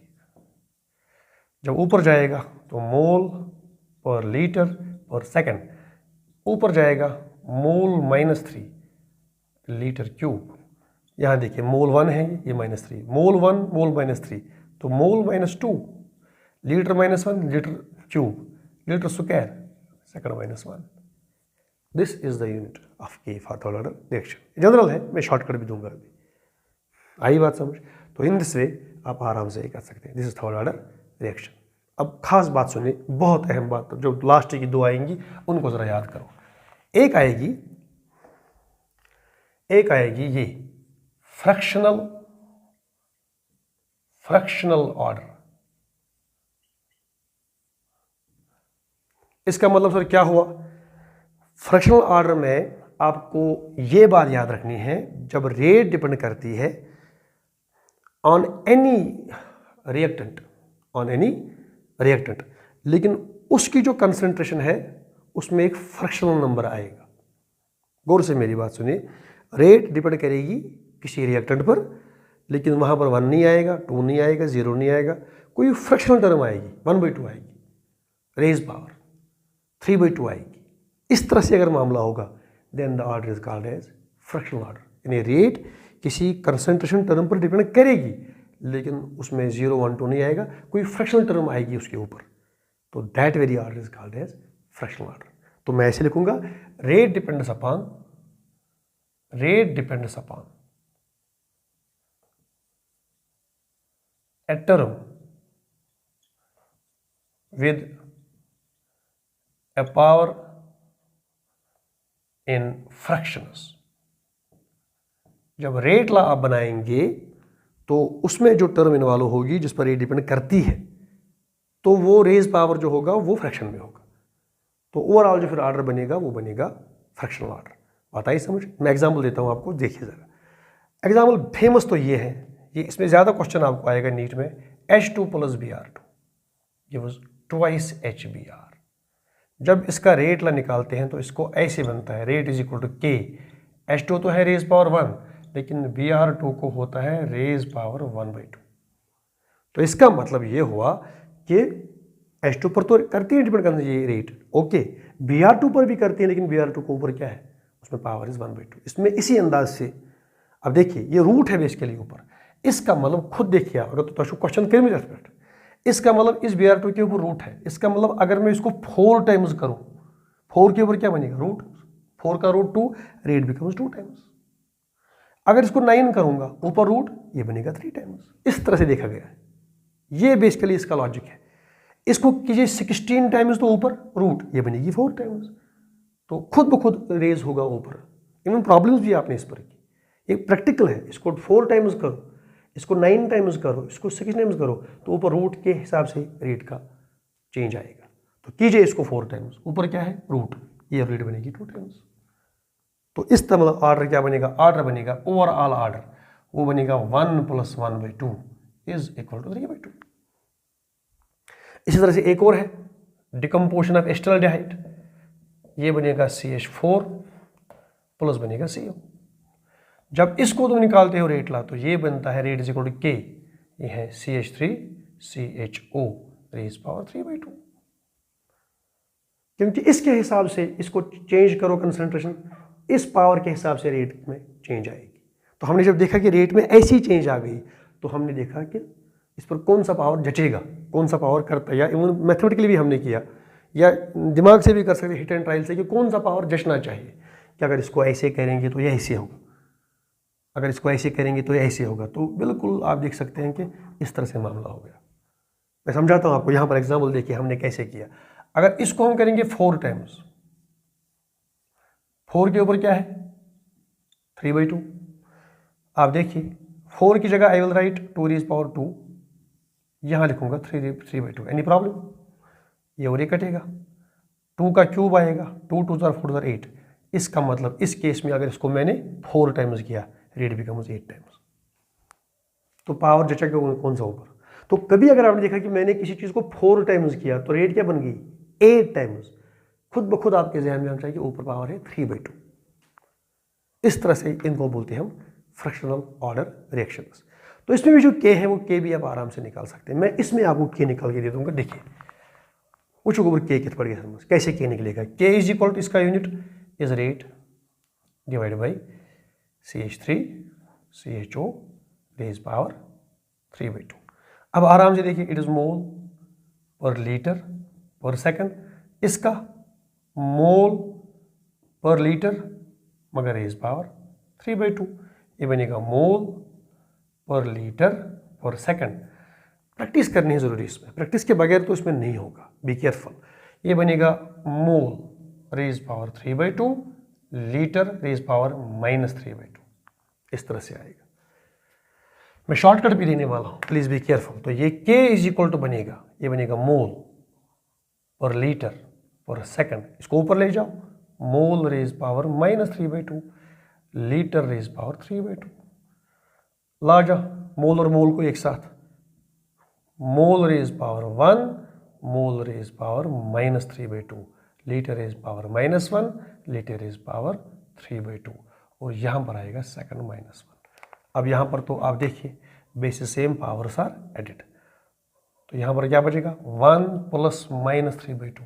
जब ऊपर जाएगा तो मोल पर लीटर पर सेकंड, ऊपर जाएगा मोल माइनस 3 लीटर क्यूब। यहाँ देखिए मोल 1 है, ये माइनस 3, मोल 1 मोल माइनस 3, तो mole minus 2 litre minus 1 litre cube litre square second minus 1। This is the unit of k for third order reaction. General है, मैं शॉर्टकट भी दूंगा अभी। आई बात समझ? तो इन दिस वे आप आराम से कर सकते हैं। This is third order reaction. अब खास बात सुनिए, बहुत अहम बात, जो लास्ट की दो आएंगी उनको जरा याद करो। एक आएगी ये फ्रैक्शनल ऑर्डर। इसका मतलब सर क्या हुआ? फ्रैक्शनल ऑर्डर में आपको ये बात याद रखनी है, जब रेट डिपेंड करती है ऑन एनी रिएक्टेंट, लेकिन उसकी जो कंसंट्रेशन है उसमें एक फ्रैक्शनल नंबर आएगा। गौर से मेरी बात सुनिए, रेट डिपेंड करेगी किसी रिएक्टेंट पर, लेकिन वहां पर 1 नहीं आएगा, 2 नहीं आएगा, 0 नहीं आएगा, कोई फ्रैक्शनल टर्म आएगी, 1/2 आएगी, रेज पावर 3/2 आएगी। इस तरह से अगर मामला होगा then the order is called as fractional order. यानी रेट किसी कंसंट्रेशन टर्म पर डिपेंड करेगी, लेकिन उसमें 0, 1, 2 नहीं आएगा, कोई फ्रैक्शनल टर्म आएगी उसके ऊपर, तो that very order is called as fractional order. तो मैं ऐसे लिखूंगा, rate depends upon a term with a power in fractions। जब रेट ला आप बनाएंगे तो उसमें जो टर्म इन्वॉल्व होगी जिस पर रेट डिपेंड करती है, तो वो रेज पावर जो होगा वो फ्रैक्शन में होगा। तो ओवरऑल जो फिर ऑर्डर बनेगा वो बनेगा फ्रैक्शनल ऑर्डर। बात आई समझ? मैं एग्जाम्पल देता हूं आपको, देखिए जरा। एग्जाम्पल फेमस तो ये है, ये इसमें ज़्यादा क्वेश्चन आपको आएगा नीट में, H2 + Br2 gives twice HBr। जब इसका रेट ला निकालते हैं तो इसको ऐसे बनता है, रेट इज इक्वल टू के, H2 तो है रेज पावर 1, लेकिन Br2 को होता है रेज पावर 1/2। तो इसका मतलब ये हुआ कि H2 पर तो करती है डिपेंड करना ये रेट, ओके, Br2 पर भी करती है, लेकिन Br2 को ऊपर क्या है, उसमें पावर इज 1/2। इसमें इसी अंदाज से अब देखिए, ये रूट है बेसिकली ऊपर, इसका मतलब खुद देखिए, अगर तो क्वेश्चन कर में जाता, इसका मतलब इस Br2 के ऊपर रूट है, इसका मतलब अगर मैं इसको 4 टाइम्स करूं, 4 के ऊपर क्या बनेगा, रूट, 4 का रूट 2, रेट बिकम्स 2 टाइम्स। अगर इसको 9 करूंगा ऊपर रूट, ये बनेगा 3 टाइम्स। इस तरह से देखा गया है, ये बेसिकली इसका लॉजिक है। इसको कीजिए 16 टाइम्स तो ऊपर रूट, ये बनेगी 4 टाइम्स, तो खुद ब खुद रेज होगा ऊपर। इवन प्रॉब्लम्स भी आपने इस पर की, ये प्रैक्टिकल है। इसको 4 टाइम्स करो, इसको 9 टाइम्स करो, इसको 6 टाइम्स करो, तो ऊपर रूट के हिसाब से रेट का चेंज आएगा। तो कीजिए इसको 4 टाइम्स, ऊपर क्या है रूट, ये रेट बनेगी 2 टाइम्स। तो इस तरह मतलब ऑर्डर क्या बनेगा, ऑर्डर बनेगा ओवरऑल ऑर्डर वो बनेगा 1 + 1/2 इज इक्वल टू 3/2। इसी तरह से एक और है, डिकम्पोजिशन ऑफ एसिटाल्डिहाइड, ये बनेगा CH4 प्लस बनेगा CO। जब इसको तुम निकालते हो रेट ला, तो ये बनता है रेट इज इक्वल टू के, ये है CH3CHO रेज पावर 3/2। क्योंकि इसके हिसाब से इसको चेंज करो कंसंट्रेशन, इस पावर के हिसाब से रेट में चेंज आएगी। तो हमने जब देखा कि रेट में ऐसी चेंज आ गई, तो हमने देखा कि इस पर कौन सा पावर जचेगा, कौन सा पावर करता है, या इवन मैथमेटिकली भी हमने किया, या दिमाग से भी कर सकते हिट एंड ट्रायल से, कि कौन सा पावर जचना चाहिए, कि अगर इसको ऐसे करेंगे तो ये ऐसे होगा, अगर इसको ऐसे करेंगे तो ये ऐसे होगा। तो बिल्कुल आप देख सकते हैं कि इस तरह से मामला हो गया। मैं समझाता हूँ आपको, यहाँ पर एग्जाम्पल देखिए हमने कैसे किया। अगर इसको हम करेंगे 4 टाइम्स, 4 के ऊपर क्या है 3/2। आप देखिए 4 की जगह I will write 2 rays power 2, यहाँ लिखूंगा 3/2। Any problem? ये और ये कटेगा, 2 का क्यूब आएगा, 2 2 4 8। इसका मतलब इस केस में अगर इसको मैंने 4 टाइम्स किया, रेट बिकम्स 8 टाइम्स। तो पावर जचा के कौन सा ऊपर। तो कभी अगर आपने देखा कि मैंने किसी चीज़ को 4 टाइम्स किया तो रेट क्या बन गई 8 टाइम्स, खुद ब खुद आपके जहन में आना चाहिए कि ऊपर पावर है 3/2। इस तरह से इनको बोलते हैं हम फ्रैक्शनल ऑर्डर रिएक्शंस। तो इसमें भी जो के है वो के भी आप आराम से निकाल सकते हैं। मैं इसमें आपको के निकाल के दे दूंगा। देखिए उच्च ऊपर के कित पड़ गया समझ, कैसे के निकलेगा। के इज इक्वल टू इसका unit is rate divide by CH3 CHO raise power 3/2। अब आराम से देखिए it is mole per litre per second, इसका मोल पर लीटर मगर रेज पावर 3/2। ये बनेगा मोल per litre per second. Practice करनी है ज़रूरी इसमें, प्रैक्टिस के बगैर तो इसमें नहीं होगा, बी केयरफुल। ये बनेगा mole raise power 3/2 litre raise power -3/2। इस तरह से आएगा। मैं शॉर्टकट भी देने वाला हूँ, प्लीज़ बी केयरफुल। तो ये के इज इक्वल टू बनेगा, ये बनेगा मोल पर लीटर पर सेकंड, इसको ऊपर ले जाओ, mole raise power -3/2 litre raise power 3/2। ला जा मोल और मोल को एक साथ, mole raise power 1 mole raise power -3/2 litre raise power -1 litre raise power 3/2, और यहाँ पर आएगा सेकंड -1। अब यहाँ पर तो आप देखिए bases same powers are added, तो यहाँ पर क्या बचेगा 1 plus -3/2,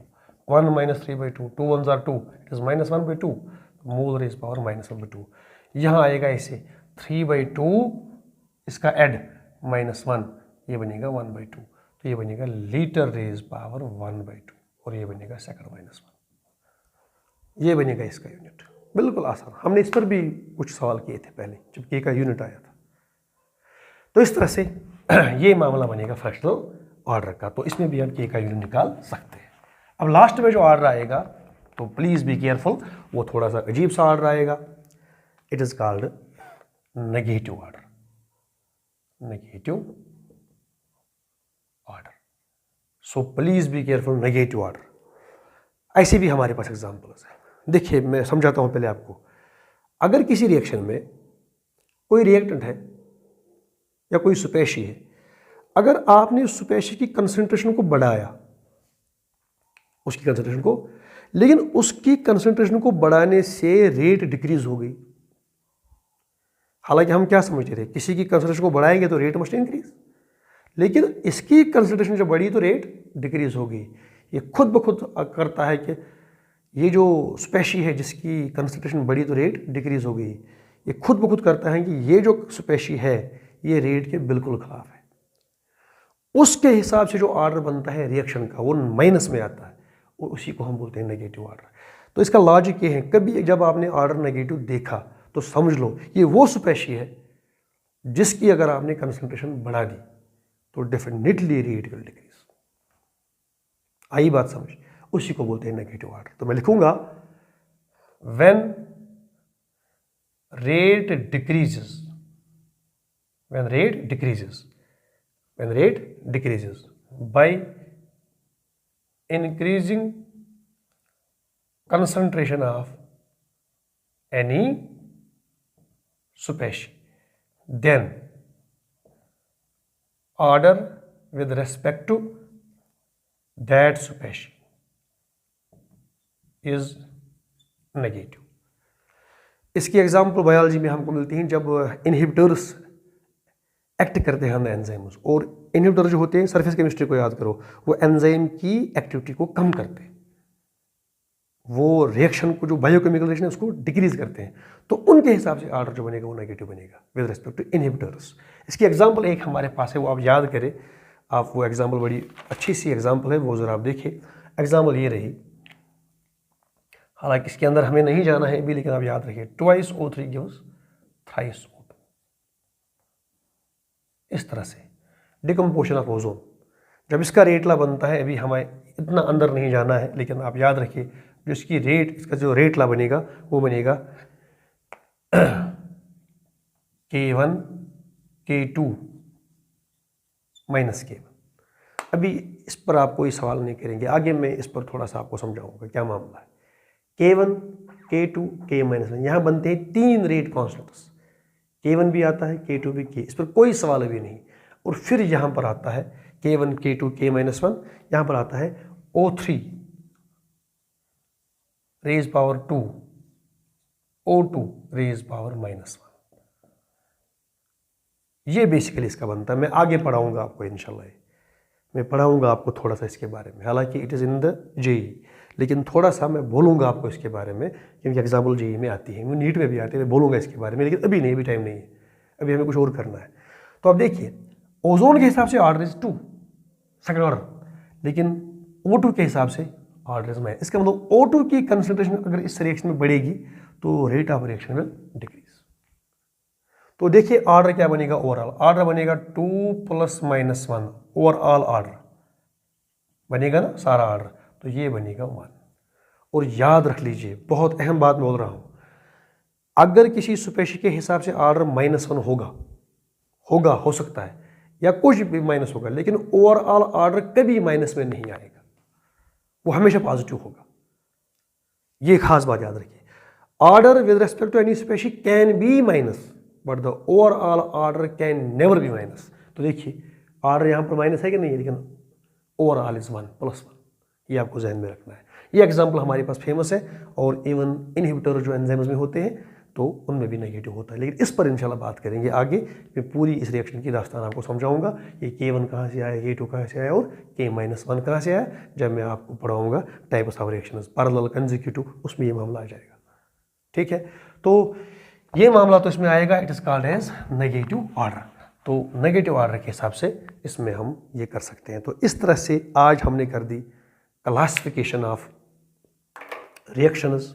1 -3/2, 2 1s are 2, it is -1/2, mole raise power -1/2। यहाँ आएगा ऐसे 3/2, इसका एड -1, ये बनेगा 1/2, तो ये बनेगा लीटर रेज पावर 1/2, और ये बनेगा सेकंड -1। ये बनेगा इसका यूनिट। बिल्कुल आसान, हमने इस पर भी कुछ सवाल किए थे पहले जब के का यूनिट आया था। तो इस तरह से ये मामला बनेगा फ्रैक्शनल ऑर्डर का। तो इसमें भी हम के का यूनिट निकाल सकते हैं। अब लास्ट में जो ऑर्डर आएगा तो प्लीज़ बी केयरफुल, वो थोड़ा सा अजीब सा ऑर्डर आएगा। It is called negative order, negative order. So please be careful, negative order. ऐसे भी हमारे पास एग्जाम्पल्स हैं। देखिए मैं समझाता हूँ पहले आपको। अगर किसी रिएक्शन में कोई रिएक्टेंट है या कोई सुपेशी है, अगर आपने उस सुपेशी की कंसंट्रेशन को बढ़ाया, उसकी कंसंट्रेशन को, लेकिन उसकी कंसंट्रेशन को बढ़ाने से रेट डिक्रीज हो गई। हालांकि हम क्या समझते थे, किसी की कंसंट्रेशन को बढ़ाएंगे तो रेट मस्ट इंक्रीज, लेकिन इसकी कंसंट्रेशन जब बढ़ी तो रेट डिक्रीज हो गई। ये खुद ब खुद करता है कि ये जो स्पेशी है जिसकी कंसंट्रेशन बढ़ी तो रेट डिक्रीज हो गई, ये खुद ब खुद करता है कि ये जो स्पेशी है ये रेट के बिल्कुल खिलाफ है। उसके हिसाब से जो ऑर्डर बनता है रिएक्शन का वो माइनस में आता है, और उसी को हम बोलते हैं नेगेटिव ऑर्डर। तो इसका लॉजिक ये है, कभी जब आपने ऑर्डर नेगेटिव देखा तो समझ लो ये वो स्पेशी है जिसकी अगर आपने कंसंट्रेशन बढ़ा दी तो डेफिनेटली रेट विल डिक्रीज। आई बात समझ, उसी को बोलते हैं नेगेटिव ऑर्डर। तो मैं लिखूंगा when rate decreases, when rate decreases by increasing concentration of any species, then order with respect to that species is negative। इसकी एग्जाम्पल बायोलॉजी में हमको मिलती हैं जब इनहिबिटर्स एक्ट करते हैं एंजाइम्स, और इनहिबिटर जो होते हैं, सरफेस केमिस्ट्री को याद करो, वो एंजाइम की एक्टिविटी को कम करते हैं, वो रिएक्शन को जो बायोकेमिकल रिएक्शन है उसको डिक्रीज करते हैं। तो उनके हिसाब से ऑर्डर जो बनेगा वो नेगेटिव बनेगा विद रिस्पेक्ट टू इनहिबिटर्स। इसकी एग्जांपल एक हमारे पास है, वो आप याद करें। आप वो एग्जांपल बड़ी अच्छी सी एग्जांपल है, वो ज़रा आप देखिए। एग्जांपल ये रही, हालांकि इसके अंदर हमें नहीं जाना है भी, लेकिन आप याद रखिए 2O3 गिव्स थ्राइस O2। इस तरह से डिकम्पोजिशन ऑफ ओजोन। जब इसका रेट ला बनता है, अभी हमें इतना अंदर नहीं जाना है, लेकिन आप याद रखिए जो इसकी रेट, इसका जो रेट ला बनेगा वो बनेगा K1 K2 माइनस K1। अभी इस पर आप कोई सवाल नहीं करेंगे, आगे मैं इस पर थोड़ा सा आपको समझाऊंगा क्या मामला है। K1 K2 K माइनस 1, यहाँ बनते हैं 3 रेट कॉन्स्टेंट्स, K1 भी आता है, K2 भी, K, इस पर कोई सवाल अभी नहीं। और फिर यहाँ पर आता है K1 K2 K माइनस 1, यहाँ पर आता है O3 raise power 2 O2 raise power minus 1। ये बेसिकली इसका बनता है। मैं आगे पढ़ाऊंगा आपको इंशाल्लाह, मैं पढ़ाऊंगा आपको थोड़ा सा इसके बारे में, हालांकि it is in the JEE, लेकिन थोड़ा सा मैं बोलूंगा आपको इसके बारे में, क्योंकि एग्जाम्पल जेई में आती है, वो नीट में भी आती है, मैं बोलूंगा इसके बारे में, लेकिन अभी नहीं, अभी टाइम नहीं है, अभी हमें कुछ और करना है। तो अब देखिए, ओजोन के हिसाब से ऑर्डर इज 2 सेकेंड ऑर्डर, लेकिन O2 के हिसाब से ऑर्डर इज माइनस। इसका मतलब O2 की कंसंट्रेशन अगर इस रिएक्शन में बढ़ेगी तो rate of reaction will decrease. तो देखिए ऑर्डर क्या बनेगा, ओवरऑल ऑर्डर बनेगा 2 + -1, ओवरऑल ऑर्डर बनेगा ना सारा ऑर्डर, तो ये बनेगा 1। और याद रख लीजिए, बहुत अहम बात बोल रहा हूं, अगर किसी स्पेशी के हिसाब से ऑर्डर -1 होगा हो सकता है, या कुछ भी माइनस होगा, लेकिन ओवरऑल ऑर्डर कभी माइनस में नहीं आएगा, वो हमेशा पॉजिटिव होगा। ये खास बात याद रखिए। Order with respect to any species can be minus, but the overall order can never be minus. तो देखिए ऑर्डर यहाँ पर माइनस है कि नहीं है, लेकिन ओवरऑल इज 1 + 1, ये आपको जहन में रखना है। ये एग्जाम्पल हमारे पास फेमस है, और इवन इनहिबिटर जो एंजाइम्स में होते हैं तो उनमें भी नेगेटिव होता है, लेकिन इस पर इंशाल्लाह बात करेंगे आगे। मैं पूरी इस रिएक्शन की दास्तान आपको समझाऊंगा, ये K1 कहाँ से आया, K2 कहाँ से आया और K-1 कहाँ से आया, जब मैं आपको पढ़ाऊंगा types of reactions parallel consecutive, उसमें ये मामला आ जाएगा। ठीक है, तो ये मामला तो इसमें आएगा, it is called as negative order. तो नेगेटिव ऑर्डर के हिसाब से इसमें हम ये कर सकते हैं। तो इस तरह से आज हमने कर दी classification of reactions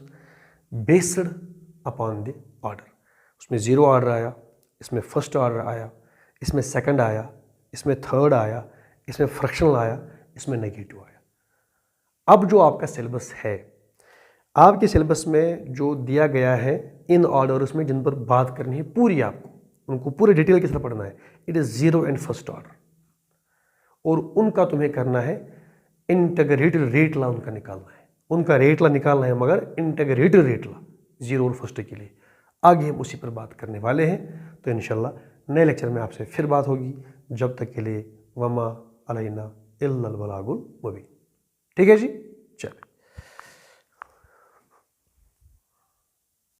based upon the order. उसमें 0 ऑर्डर आया, इसमें फर्स्ट ऑर्डर आया, इसमें सेकंड आया, इसमें थर्ड आया, इसमें फ्रैक्शनल आया, इसमें नेगेटिव आया। अब जो आपका सिलेबस है, आपके सिलेबस में जो दिया गया है इन ऑर्डर्स में जिन पर बात करनी है पूरी, आपको उनको पूरे डिटेल के साथ पढ़ना है। It is 0 and first order, और उनका तुम्हें करना है इंटीग्रेटेड रेट ला उनका निकालना है, उनका रेट ला निकालना है, मगर इंटीग्रेटेड रेट ला 0 और फर्स्ट के लिए। आगे हम उसी पर बात करने वाले हैं। तो इंशाल्लाह नए लेक्चर में आपसे फिर बात होगी। जब तक के लिए वमा अलैना इल्लल बलागुल मुबीन। ठीक है जी।